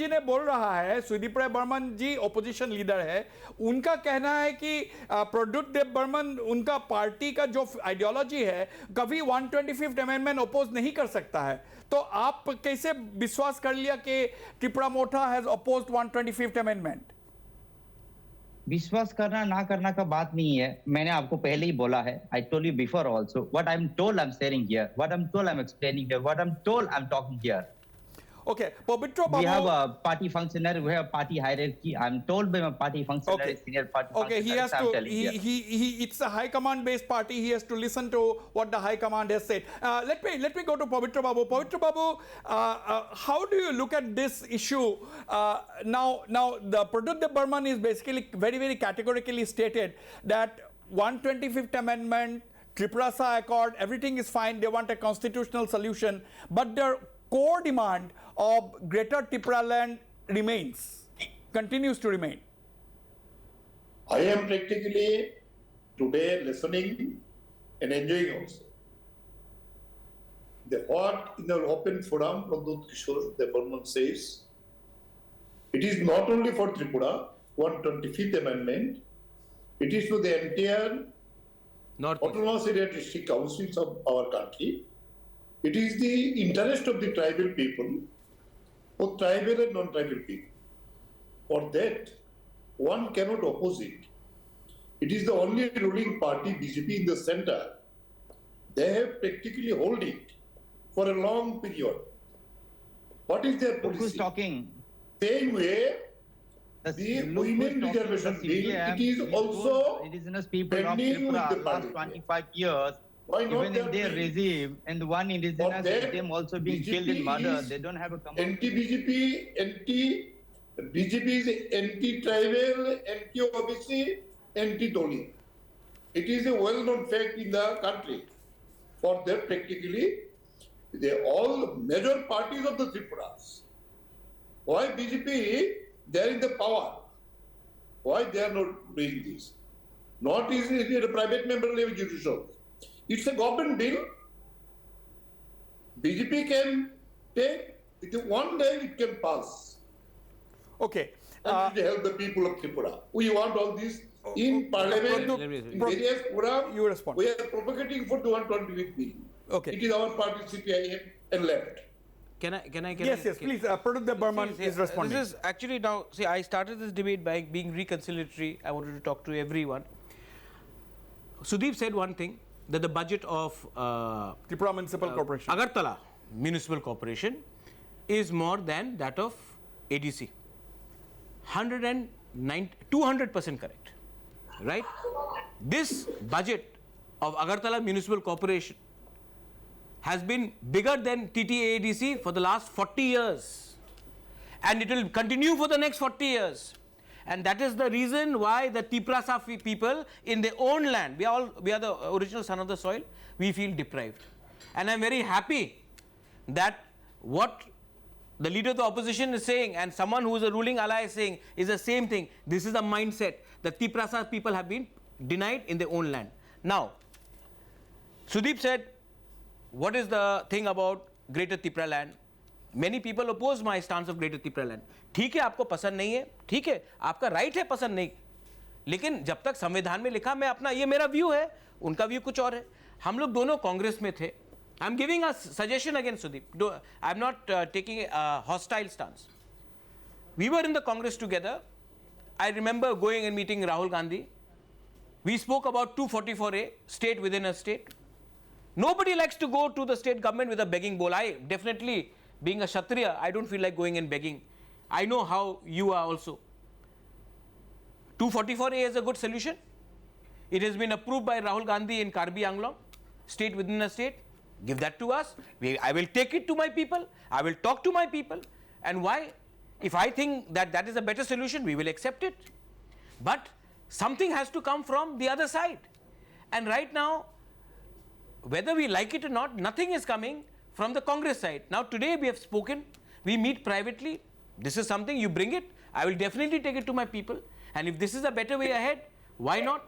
[SPEAKER 1] ने बोल रहा है. सुदीप राय बर्मन जी ओपोजिशन लीडर है. उनका कहना है कि प्रद्युत देव बर्मन उनका पार्टी का जो आइडियोलॉजी है कभी 125th अमेंडमेंट अपोज नहीं कर सकता है. तो आप कैसे विश्वास कर लिया कि त्रिपुरा मोथा हैज अपोज्ड 125th अमेंडमेंट?
[SPEAKER 5] विश्वास करना ना करना का बात नहीं है. मैंने आपको पहले ही बोला है. I told you before also. What I'm told I'm sharing here. What I'm told I'm explaining here. What I'm told I'm talking here.
[SPEAKER 1] Okay, Pavitra Babu.
[SPEAKER 5] We have a party functionary. We have party hierarchy. I'm told by my party functionary, senior party functionary.
[SPEAKER 1] He has to. It's a high command based party. He has to listen to what the high command has said. Let me go to Pavitra Babu. Pavitra Babu, how do you look at this issue? Now the Pradyut Dev Burman is basically very categorically stated that 125th Amendment, Tripura Accord, everything is fine. They want a constitutional solution, but their core demand of Greater Tripura Land continues to remain.
[SPEAKER 3] I am practically today listening and enjoying also. The what in the open forum, Pradyut Kishore Debarman says, it is not only for Tripura, 125th Amendment, it is to the entire autonomous area district councils of our country. It is the interest of the tribal people, both tribal and non-tribal people. For that, one cannot oppose it. It is the only ruling party, BJP, in the center. They have practically hold it for a long period. What is their policy?
[SPEAKER 5] Who's talking?
[SPEAKER 3] Same way, the women reservation bill, it is also
[SPEAKER 5] indigenous people of
[SPEAKER 3] pending with
[SPEAKER 5] Tripura
[SPEAKER 3] the
[SPEAKER 5] last
[SPEAKER 3] parliament.
[SPEAKER 5] 25 years.
[SPEAKER 3] Why not
[SPEAKER 5] Even in
[SPEAKER 3] that
[SPEAKER 5] their
[SPEAKER 3] bill?
[SPEAKER 5] regime, and the one indigenous,
[SPEAKER 3] that,
[SPEAKER 5] them also being killed in
[SPEAKER 3] BJP
[SPEAKER 5] murder.
[SPEAKER 3] is
[SPEAKER 5] They don't have a command.
[SPEAKER 3] BJP is anti-tribal, anti-OBC, anti-Doli. It is a well-known fact in the country. For that, practically, they all major parties of the Tripuras. Why BJP? They are in the power. Why they are not doing this? Not easily a private member level judicial. It's a government bill. BJP can take it one day, it can pass.
[SPEAKER 1] Okay.
[SPEAKER 3] And it will help the people of Tripura. We want all this in parliament, in various forums.
[SPEAKER 1] You respond.
[SPEAKER 3] We are propagating for the 128 bill.
[SPEAKER 1] Okay.
[SPEAKER 3] It is our party CPIM and left.
[SPEAKER 4] Can I?
[SPEAKER 1] Yes, please. Pradyumna Burman is responding.
[SPEAKER 4] This is actually now. See, I started this debate by being reconciliatory. I wanted to talk to everyone. Sudeep said one thing, that the budget of
[SPEAKER 1] Tripura Municipal Corporation.
[SPEAKER 4] Agartala Municipal Corporation is more than that of ADC. 200% correct, right? This budget of Agartala Municipal Corporation has been bigger than TTADC for the last 40 years, and it will continue for the next 40 years. And that is the reason why the Tiprasa people in their own land, we are the original son of the soil, we feel deprived. And I am very happy that what the leader of the opposition is saying and someone who is a ruling ally is saying is the same thing. This is a mindset that Tiprasa people have been denied in their own land. Now, Sudeep said, what is the thing about Greater Tripura land? Many people oppose my stance of Greater Tripura land. ठीक है, आपको पसंद नहीं है, ठीक है, आपका right है पसंद नहीं, लेकिन जब तक संविधान में लिखा, मैं अपना, ये मेरा व्यू है, उनका व्यू कुछ और है. हम लोग दोनों कांग्रेस में थे. I am giving a suggestion again, Sudeep. I am not taking a hostile stance. We were in the Congress together. I remember going and meeting Rahul Gandhi. We spoke about 244A, state within a state. Nobody likes to go to the state government with a begging bowl. I definitely, being a Kshatriya, I don't feel like going and begging. I know how you are also. 244A is a good solution. It has been approved by Rahul Gandhi in Karbi Anglong, state within a state. Give that to us. I will take it to my people. I will talk to my people. And why? If I think that that is a better solution, we will accept it. But something has to come from the other side. And right now, whether we like it or not, nothing is coming from the Congress side. Now today we have spoken, we meet privately. This is something, you bring it, I will definitely take it to my people. And if this is a better way ahead, why not?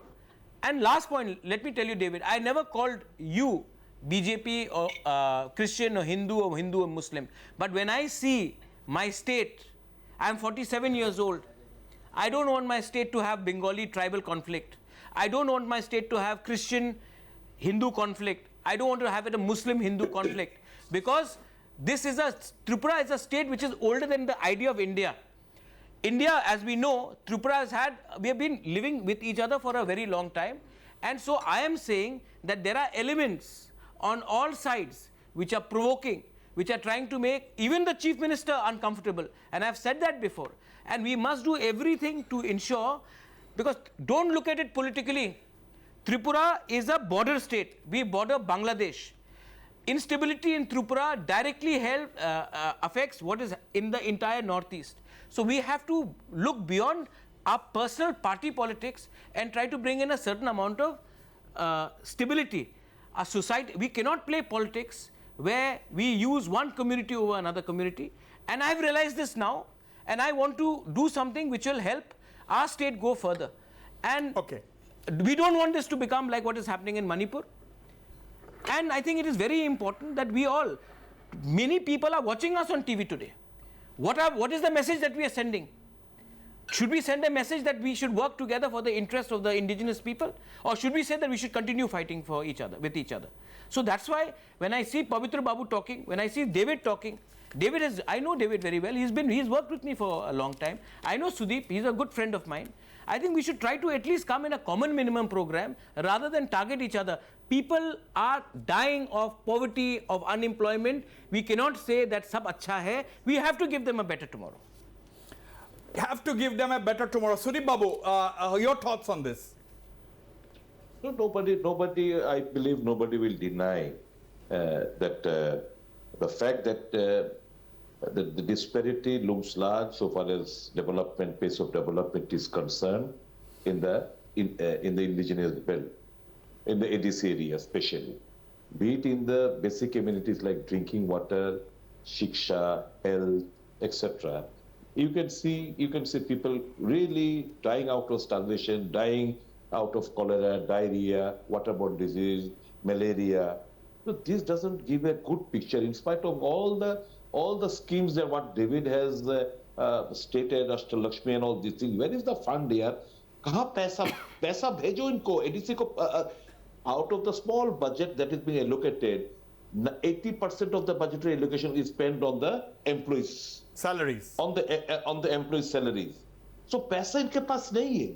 [SPEAKER 4] And last point, let me tell you, David, I never called you BJP or Christian or Hindu or Muslim. But when I see my state, I am 47 years old. I don't want my state to have Bengali tribal conflict. I don't want my state to have Christian Hindu conflict. I don't want to have it a Muslim Hindu conflict, because this is Tripura is a state which is older than the idea of India. India, as we know, Tripura we have been living with each other for a very long time. And so I am saying that there are elements on all sides which are provoking, which are trying to make even the Chief Minister uncomfortable. And I have said that before. And we must do everything to ensure, because don't look at it politically. Tripura is a border state. We border Bangladesh. Instability in Tripura directly affects what is in the entire northeast. So we have to look beyond our personal party politics and try to bring in a certain amount of stability. A society, we cannot play politics where we use one community over another community. And I have realized this now, and I want to do something which will help our state go further. And we don't want this to become like what is happening in Manipur. And I think it is very important that many people are watching us on TV today. What is the message that we are sending? Should we send a message that we should work together for the interest of the indigenous people? Or should we say that we should continue fighting with each other? So that's why when I see Pavitra Babu talking, when I see David talking, David is, I know David very well. He's worked with me for a long time. I know Sudeep, he's a good friend of mine. I think we should try to at least come in a common minimum program rather than target each other. People are dying of poverty, of unemployment. We cannot say that sab acha hai. We have to give them a better tomorrow.
[SPEAKER 1] Have to give them a better tomorrow. Sudeep Babu, your thoughts on this?
[SPEAKER 2] No, nobody, I believe nobody will deny that the fact that the disparity looms large so far as development, pace of development is concerned in the indigenous belt, in the ADC area especially. Be it in the basic amenities like drinking water, shiksha, health, etc. You can see people really dying out of starvation, dying out of cholera, diarrhea, waterborne disease, malaria. So this doesn't give a good picture in spite of all the schemes that what David has stated, Ashtalakshmi and all these things. Where is the fund here? कहाँ पैसा भेजो इनको ADC को out of the small budget that is being allocated, 80% of the budgetary allocation is spent on the employees'
[SPEAKER 1] salaries.
[SPEAKER 2] On the employees' salaries. So पैसा इनके पास नहीं है.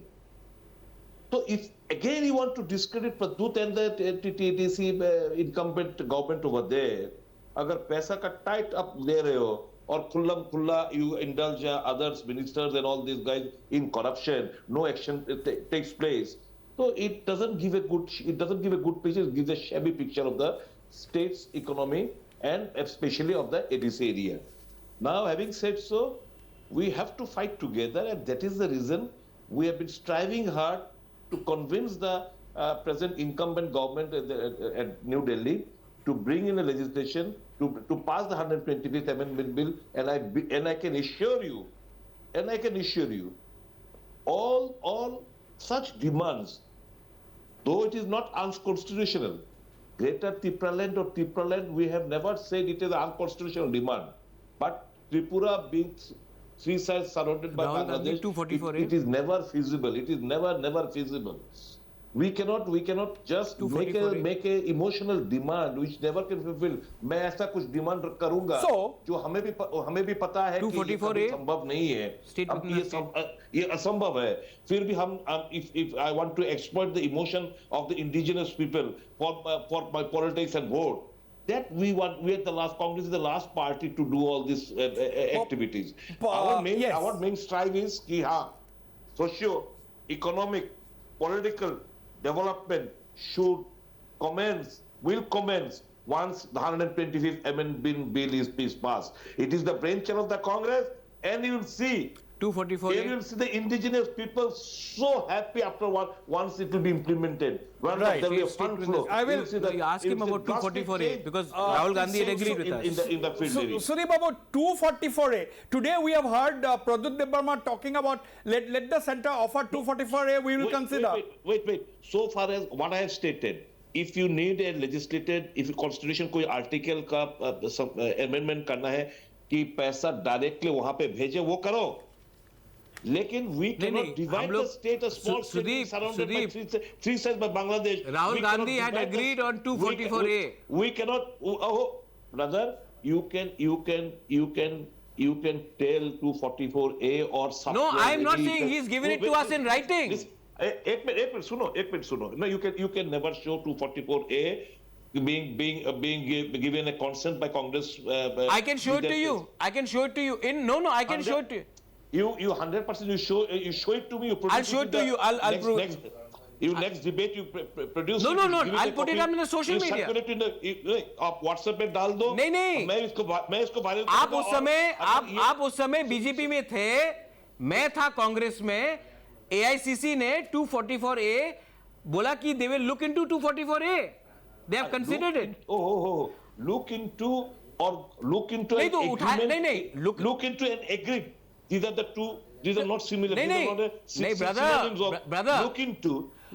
[SPEAKER 2] So if again you want to discredit Pradut and the TTC incumbent government over there, अगर पैसा का tight up ले रहे हो और खुल्लम खुल्ला you indulge others, ministers and all these guys in corruption, no action takes place. So it doesn't give a good picture. It gives a shabby picture of the state's economy and especially of the ADC area. Now, having said so, we have to fight together, and that is the reason we have been striving hard to convince the present incumbent government at New Delhi to bring in a legislation to pass the 125th Amendment Bill, and I can assure you, all such demands, though it is not unconstitutional, Greater Tipraland or Tipraland, we have never said it is an unconstitutional demand. But Tripura being three sides surrounded by Bangladesh, it is never feasible. It is never feasible. We cannot just make a emotional demand which never can fulfill. मैं ऐसा कुछ demand करूंगा जो हमें भी पता है कि ये संभव नहीं है. ये असंभव है. फिर भी हम if I want to exploit the emotion of the indigenous people for my politics and vote, that we are the last. Congress is the last party to do all these activities. Our main strive is कि हाँ, socio-economic, political development will commence once the 125th Amendment Bill is passed. It is the brainchild of the Congress, and you will see
[SPEAKER 4] 244.
[SPEAKER 2] You will see the indigenous people so happy after once it will be implemented.
[SPEAKER 1] Right.
[SPEAKER 2] There will be a fund flow.
[SPEAKER 1] I will
[SPEAKER 4] ask him about 244A because Rahul Gandhi had agreed with us.
[SPEAKER 2] In the field area.
[SPEAKER 1] Sudeep, about 244A. Today we have heard Pradut Debarma talking about let the centre offer 244A. We will consider.
[SPEAKER 2] Wait. So far as what I have stated, if you need a legislated, if constitution कोई article का amendment करना है कि पैसा directly वहाँ पे भेजे वो करो. लेकिन we cannot divide the state, a small state surrounded by three sides by Bangladesh.
[SPEAKER 4] Rahul Gandhi had agreed on 244A.
[SPEAKER 2] We cannot. Oh, brother, you can tell 244A or something.
[SPEAKER 4] No, I am not saying he's given it to us in writing.
[SPEAKER 2] एक minute सुनो. No, you can never show 244A being given a consent by Congress.
[SPEAKER 4] I can show it to you. I can show it to you. I can show it to you.
[SPEAKER 2] You 100% you show it to me.
[SPEAKER 4] I'll show it to you. I'll prove it.
[SPEAKER 2] Next debate you produce.
[SPEAKER 4] No. I'll put it on the social media.
[SPEAKER 2] आप WhatsApp पे डाल दो.
[SPEAKER 4] नहीं.
[SPEAKER 2] मैं इसको viral
[SPEAKER 4] करूंगा. आप उस समय बीजेपी में थे. मैं था कांग्रेस में. AICC ने 244A बोला कि they will look into 244A. They have considered it.
[SPEAKER 2] Look into an agreement. Look into an agreement. These are the two. These are not similar.
[SPEAKER 4] Brother.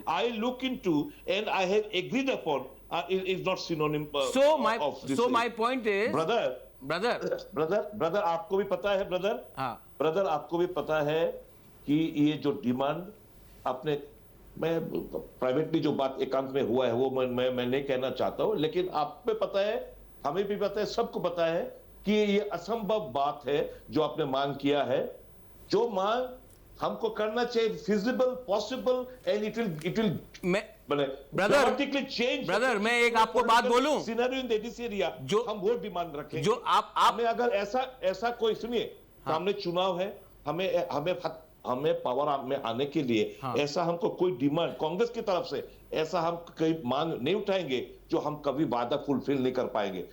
[SPEAKER 2] I look into, and I have agreed upon. Is not synonym.
[SPEAKER 4] of this. So my point is,
[SPEAKER 2] brother. आपको भी पता है, brother, आपको भी पता है कि ये जो डिमांड आपने, मैं प्राइवेटली जो बात एकांत में हुआ है वो मैं नहीं कहना चाहता हूँ, लेकिन आप पे पता है, हमें भी पता है, सबको पता है कि ये असंभव बात है जो आपने मांग किया है। जो मांग हमको करना चाहिए feasible, possible and it will
[SPEAKER 4] brother
[SPEAKER 2] change.
[SPEAKER 4] Brother, मैं एक आपको बात बोलूं,
[SPEAKER 2] सिनेरियो इन दिस एरिया जो हम वो डिमांड रखेंगे।
[SPEAKER 4] जो आप
[SPEAKER 2] हमें अगर ऐसा कोई सुनिए, सामने चुनाव है, हमें पावर में आने के लिए ऐसा हमको कोई डिमांड कांग्रेस की तरफ से ऐसा हम कोई मांग नहीं उठाएंगे जो हम कभी वादा फुलफिल नहीं कर पाएंगे।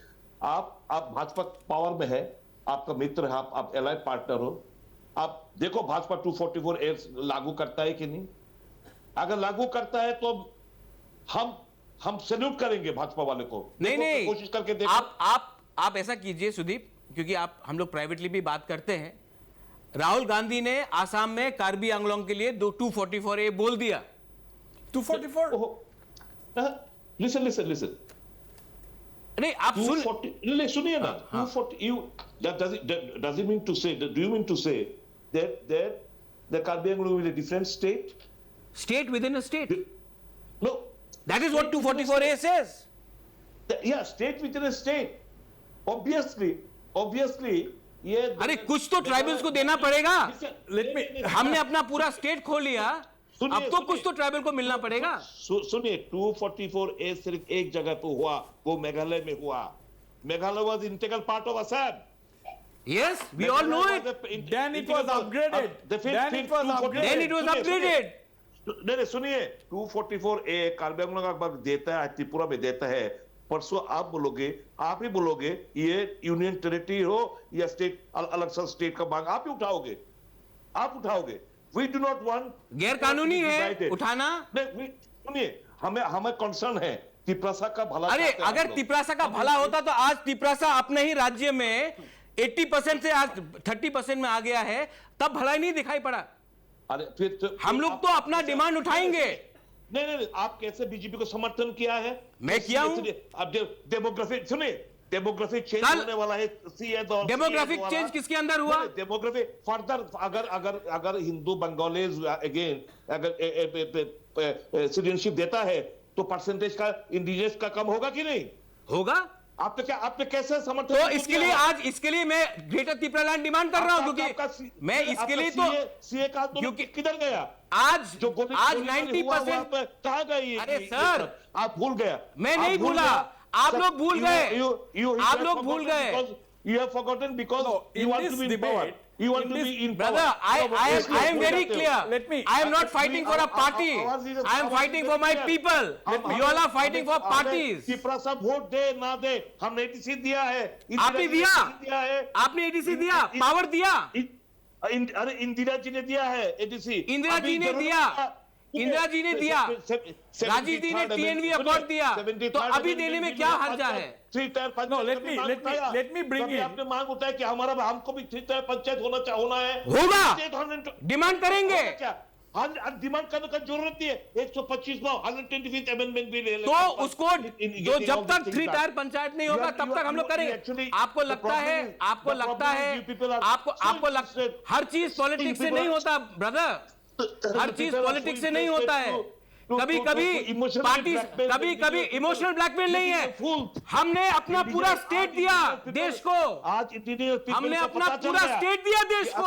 [SPEAKER 2] आप भाजपा पावर में है, आपका मित्र है, आप एलाइड पार्टनर हो। आप देखो भाजपा 244A लागू करता है कि नहीं। अगर लागू करता है तो हम सैल्यूट करेंगे भाजपा वाले को।
[SPEAKER 4] नहीं,
[SPEAKER 2] कोशिश करके देखो।
[SPEAKER 4] आप ऐसा कीजिए सुदीप, क्योंकि हम लोग प्राइवेटली भी बात करते हैं। राहुल गांधी ने आसाम में कार्बी आंगलोंग के लिए 244A बोल दिया।
[SPEAKER 2] 244 लिसन
[SPEAKER 4] नहीं, आप
[SPEAKER 2] सुनिए ना। 240 does it mean to say, do you mean to say that the Karbi Anglong will be a different state
[SPEAKER 4] within a state?
[SPEAKER 2] No,
[SPEAKER 4] that is what 244A says.
[SPEAKER 2] Yeah, state within a state. Obviously ये
[SPEAKER 4] अरे कुछ तो tribals को देना पड़ेगा। हमने अपना पूरा स्टेट खो लिया, अब तो कुछ तो ट्राइबल को मिलना पड़ेगा।
[SPEAKER 2] सुनिए, 244A सिर्फ एक जगह पे हुआ, वो मेघालय में हुआ। Meghalaya was integral part of Assam.
[SPEAKER 4] Yes, we all know it.
[SPEAKER 1] Then it was upgraded.
[SPEAKER 2] नहीं, सुनिए, 244A कार्बी आंगलोंग अखबार देता है, त्रिपुरा में देता है। परसों आप ही बोलोगे ये यूनियन टेरिटरी हो या स्टेट, अलग सा स्टेट का मांग आप ही उठाओगे। We do not want
[SPEAKER 4] गैर कानूनी है उठाना।
[SPEAKER 2] नहीं, सुनिए, हमें कंसर्न है तिपरासा का भला।
[SPEAKER 4] अरे अगर तिपरासा का भला होता तो आज तिपरासा अपने ही राज्य में 80% से आज 30% में आ गया है, तब भला ही नहीं दिखाई पड़ा।
[SPEAKER 2] अरे फिर तो
[SPEAKER 4] हम लोग तो अपना डिमांड उठाएंगे।
[SPEAKER 2] नहीं, आप कैसे बीजेपी को समर्थन किया है?
[SPEAKER 4] मैं किया हूं।
[SPEAKER 2] अब डेमोग्राफी सुनिए, डेमोग्राफी चेंज होने वाला है।
[SPEAKER 4] डेमोग्राफिक चेंज किसके अंदर हुआ?
[SPEAKER 2] डेमोग्राफी फर्दर अगर हिंदू बंगालीज अगेन अगर सिटीजनशिप देता है तो परसेंटेज का इंडिजिनस का कम होगा कि नहीं
[SPEAKER 4] होगा?
[SPEAKER 2] आपने कैसे समर्थन?
[SPEAKER 4] तो इसके लिए मैं ग्रेटर त्रिपुरा लैंड डिमांड कर रहा हूं, क्योंकि मैं इसके लिए तो
[SPEAKER 2] सीए का क्योंकि किधर गया
[SPEAKER 4] आज 90%
[SPEAKER 2] कहां गई?
[SPEAKER 4] अरे सर,
[SPEAKER 2] आप भूल गया।
[SPEAKER 4] मैं नहीं भूला, आप लोग भूल गए। आप लोग भूल गए।
[SPEAKER 2] You have forgotten because you want to be in power. You want to be in power.
[SPEAKER 4] Brother, I am very clear. I am not fighting for a party. I am fighting for my people. You all are fighting for parties.
[SPEAKER 2] Tiprasa vote दे ना दे, हमने ATC दिया है।
[SPEAKER 4] आपने दिया है। आपने एटीसी दिया, पावर दिया।
[SPEAKER 2] अरे इंदिरा जी ने दिया है एटीसी।
[SPEAKER 4] इंदिरा जी ने दिया, राजीव जी ने TNV अवार्ड दिया, तो अभी देने में क्या हर्जा है?
[SPEAKER 1] let me bring in.
[SPEAKER 2] आपने मांग उठाया कि हमको भी 3 टायर पंचायत होना है।
[SPEAKER 4] होगा, डिमांड करेंगे।
[SPEAKER 2] क्या डिमांड करने का जरूरत नहीं है। 125 में 125th अमेंडमेंट भी ले
[SPEAKER 4] तो उसको तो जब तक 3 टायर पंचायत नहीं होगा तब तक हम लोग करेंगे। आपको लगता है हर चीज पॉलिटिक्स से नहीं होता ब्रदर, हर चीज पॉलिटिक्स से नहीं होता है। कभी इमोशनल ब्लैकमेल नहीं है। हमने अपना पूरा स्टेट दिया देश को, हमने अपना पूरा स्टेट दिया देश को।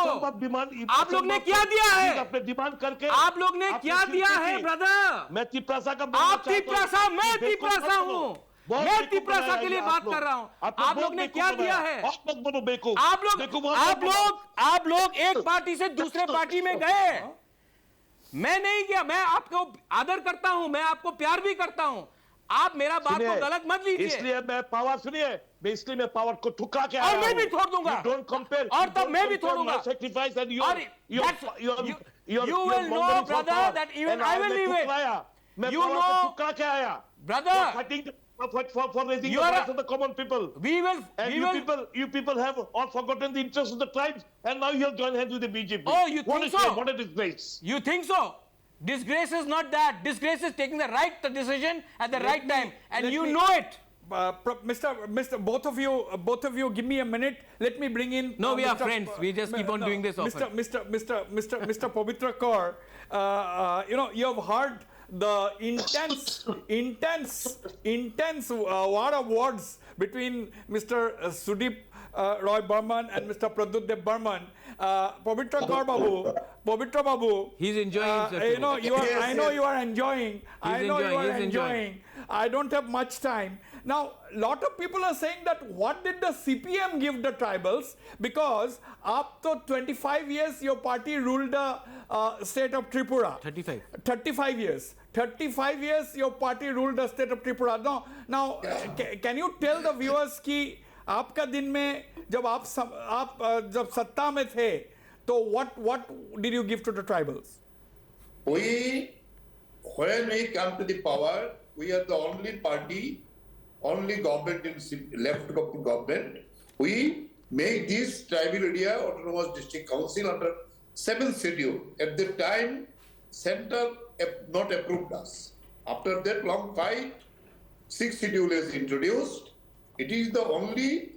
[SPEAKER 4] आप लोग ने क्या दिया है?
[SPEAKER 2] अपने डिमांड करके
[SPEAKER 4] आप लोग ने क्या दिया है ब्रदर?
[SPEAKER 2] मैं तिपरासा का,
[SPEAKER 4] आप तिपरासा, मैं तिपरासा हूँ, मैं तिपरासा के लिए बात कर रहा हूँ। आप लोग ने क्या दिया है? आप लोग एक पार्टी से दूसरे पार्टी में गए, मैं नहीं गया। मैं आपको आदर करता हूं, मैं आपको प्यार भी करता हूं। आप मेरा बात को गलत मत लीजिए।
[SPEAKER 2] इसलिए मैं पावर इसलिए मैं पावर को ठुकरा के
[SPEAKER 4] और मैं भी छोड़ दूंगा।
[SPEAKER 2] डोंट कंपेयर,
[SPEAKER 4] और तब मैं भी छोड़ूंगा।
[SPEAKER 2] Sacrifice and
[SPEAKER 4] you will know brother that even I will leave it.
[SPEAKER 2] You know, ठुकरा के आया
[SPEAKER 4] brother,
[SPEAKER 2] for raising the voice of the common people. You people have all forgotten the interests of the tribes, and now you have joined hands with the BJP.
[SPEAKER 4] Oh, you think so?
[SPEAKER 2] What a disgrace!
[SPEAKER 4] You think so? Disgrace is not that. Disgrace is taking the right decision at the right time, and you know it.
[SPEAKER 1] Mr. Both of you, give me a minute. Let me bring in.
[SPEAKER 4] No, we are friends. We just keep on doing this often.
[SPEAKER 1] Mr. Pavitra Kaur, you have heard the intense war of words between Mr. Sudeep Roy Burman and Mr. Pradyut Dev Burman. Pavitra Kaur Babu.
[SPEAKER 4] He's enjoying himself.
[SPEAKER 1] You know, I know you are enjoying.
[SPEAKER 4] He's enjoying.
[SPEAKER 1] I don't have much time. Now, lot of people are saying that what did the CPM give the tribals? Because up to 25 years your party ruled the state of Tripura. 35 years. 35 years your party ruled the state of Tripura. Now can you tell the viewers कि आपका दिन में जब आप जब सत्ता में थे तो what did you give to the tribals?
[SPEAKER 3] When we come to the power, we are the only party, only government in left government. We make this tribal area autonomous district council under 7th schedule. At the time, center not approved us. After that long fight, 6th schedule is introduced. It is the only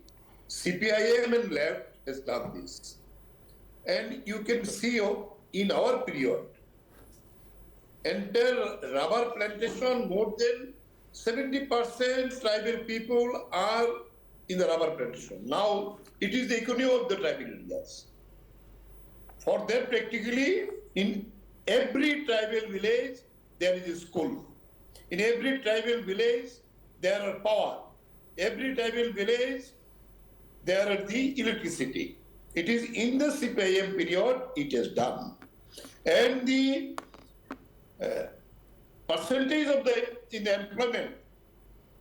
[SPEAKER 3] CPIM and left has done this. And you can see in our period, entire rubber plantation, more than 70% tribal people are in the rubber plantation. Now, it is the economy of the tribal areas. For that, practically, in every tribal village, there is a school. In every tribal village, there are power. Every tribal village, there are the electricity. It is in the CPIM period it is done. And the percentage of in the employment,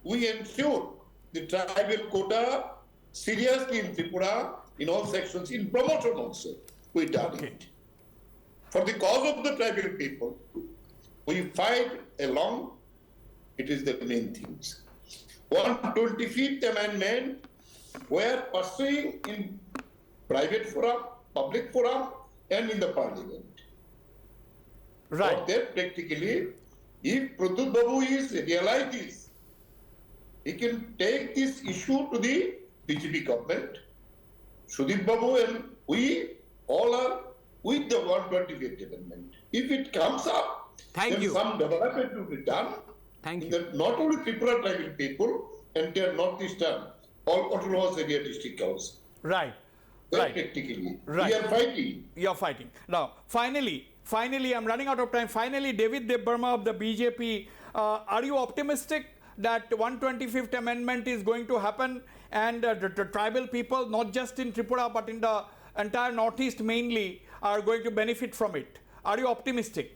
[SPEAKER 3] we ensure the tribal quota seriously in Tripura, in all sections, in promotion also, we done it. For the cause of the tribal people, we fight along, it is the main things. 125th Amendment, we are pursuing in private forum, public forum, and in the parliament.
[SPEAKER 1] Right.
[SPEAKER 3] For that, practically, if Pradyut Babu is realize this, he can take this issue to the BJP government. Sudip Babu and we all are with the 125th Amendment. If it comes up, then some development will be done. Not only Tripura tribal people, entire northeastern, all autonomous area district council.
[SPEAKER 1] Right.
[SPEAKER 3] Right. Practically.
[SPEAKER 1] Right.
[SPEAKER 3] We are fighting.
[SPEAKER 1] You are fighting. Now, finally, I'm running out of time. Finally, David Dev Burma of the BJP, are you optimistic that 125th Amendment is going to happen and the tribal people, not just in Tripura but in the entire Northeast mainly, are going to benefit from it? Are you optimistic?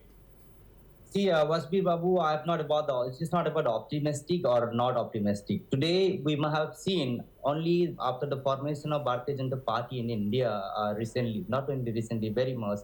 [SPEAKER 5] See, Wasbir Babu, it's not about optimistic or not optimistic. Today, we must have seen only after the formation of Bharatiya Janata Party in India recently, not only recently, very much,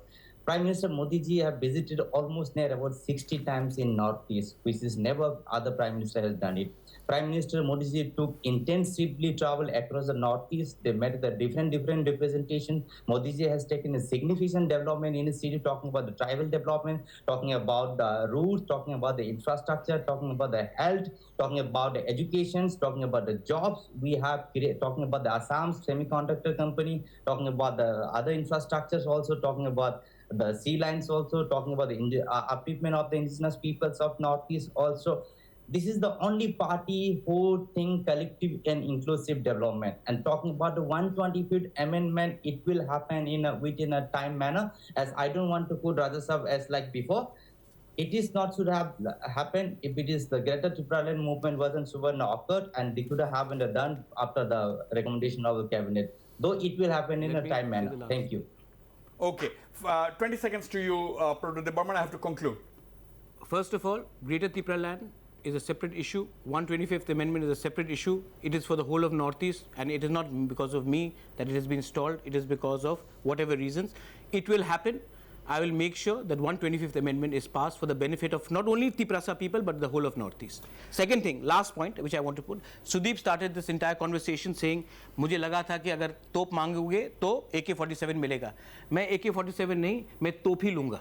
[SPEAKER 5] Prime Minister Modi ji have visited almost near about 60 times in Northeast, which is never other Prime Minister has done it. Prime Minister Modi ji took intensively travel across the Northeast. They met the different representation. Modi ji has taken a significant development in the city, talking about the tribal development, talking about the roads, talking about the infrastructure, talking about the health, talking about the education, talking about the jobs we have created, talking about the Assam semiconductor company, talking about the other infrastructures, also talking about the sea lines, also talking about the upliftment of the indigenous peoples of Northeast also. This is the only party who think collective and inclusive development. And talking about the 125th Amendment, it will happen within a time manner. As I don't want to put Rajya Sabha as like before. It is not should have happened if it is the Greater Tripura Land movement wasn't Suvarna occurred, and they could have happened done after the recommendation of the cabinet. Though it will happen in a time manner. Thank you.
[SPEAKER 1] Okay, 20 seconds to you, Pradyut Dev Burman. I have to conclude.
[SPEAKER 4] First of all, Greater Tripura Land is a separate issue. 125th Amendment is a separate issue. It is for the whole of Northeast, and it is not because of me that it has been stalled. It is because of whatever reasons. It will happen. I will make sure that 125th Amendment is passed for the benefit of not only Triprasa people but the whole of Northeast. Second thing, last point which I want to put, Sudeep started this entire conversation saying, मुझे लगा था कि अगर तोप मांगोगे तो AK-47 मिलेगा. मैं AK-47 नहीं, मैं तोप ही लूँगा.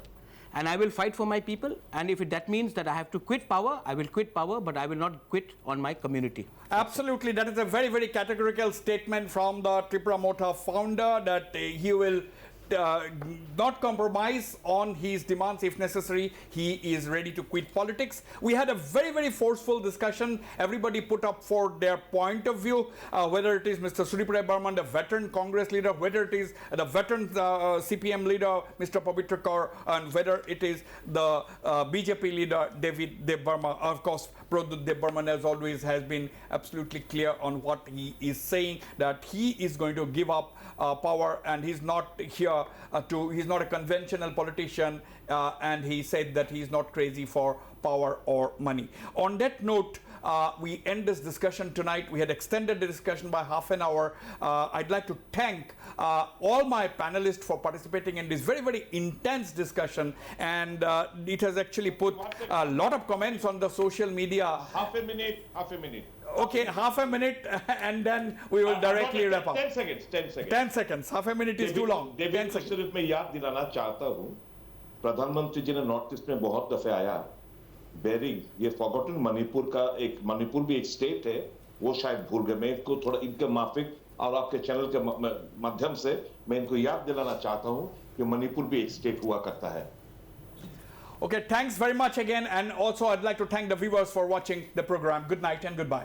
[SPEAKER 4] And I will fight for my people, and if that means that I have to quit power, I will quit power, but I will not quit on my community.
[SPEAKER 1] Absolutely, that is a very, very categorical statement from the Tripura Motha founder that he will not compromise on his demands. If necessary, he is ready to quit politics. We had a very, very forceful discussion. Everybody put up for their point of view, whether it is Mr. Tripura Burman, the veteran Congress leader, whether it is the veteran CPM leader, Mr. Pavitra Kaur, and whether it is the BJP leader, David Debbarma. Of course, Pradut Debbarman, as always, has been absolutely clear on what he is saying, that he is going to give up power, and he's not here he's not a conventional politician, and he said that he's not crazy for power or money. On that note, we end this discussion tonight. We had extended the discussion by half an hour. I'd like to thank all my panelists for participating in this very, very intense discussion, and it has actually put a lot of comments on the social media.
[SPEAKER 2] Half a minute.
[SPEAKER 1] Okay, half a minute, and then we will directly wrap up.
[SPEAKER 2] 10 seconds.
[SPEAKER 1] 10 seconds. Half a minute is too long. 10 seconds.
[SPEAKER 2] सिर्फ मैं याद दिलाना चाहता हूँ, प्रधानमंत्री जी ने north east में बहुत दफे आया, बेरिंग, ये फॉरगॉटन मणिपुर भी एक स्टेट है, वो शायद भूल गए। मैं इनको थोड़ा इनके माफिक और आपके चैनल के माध्यम से मैं इनको याद दिलाना चाहता हूँ कि मणिपुर भी एक स्टेट हुआ करता है।
[SPEAKER 1] Okay, thanks very much again, and also I'd like to thank the viewers for watching the program. Good night and goodbye.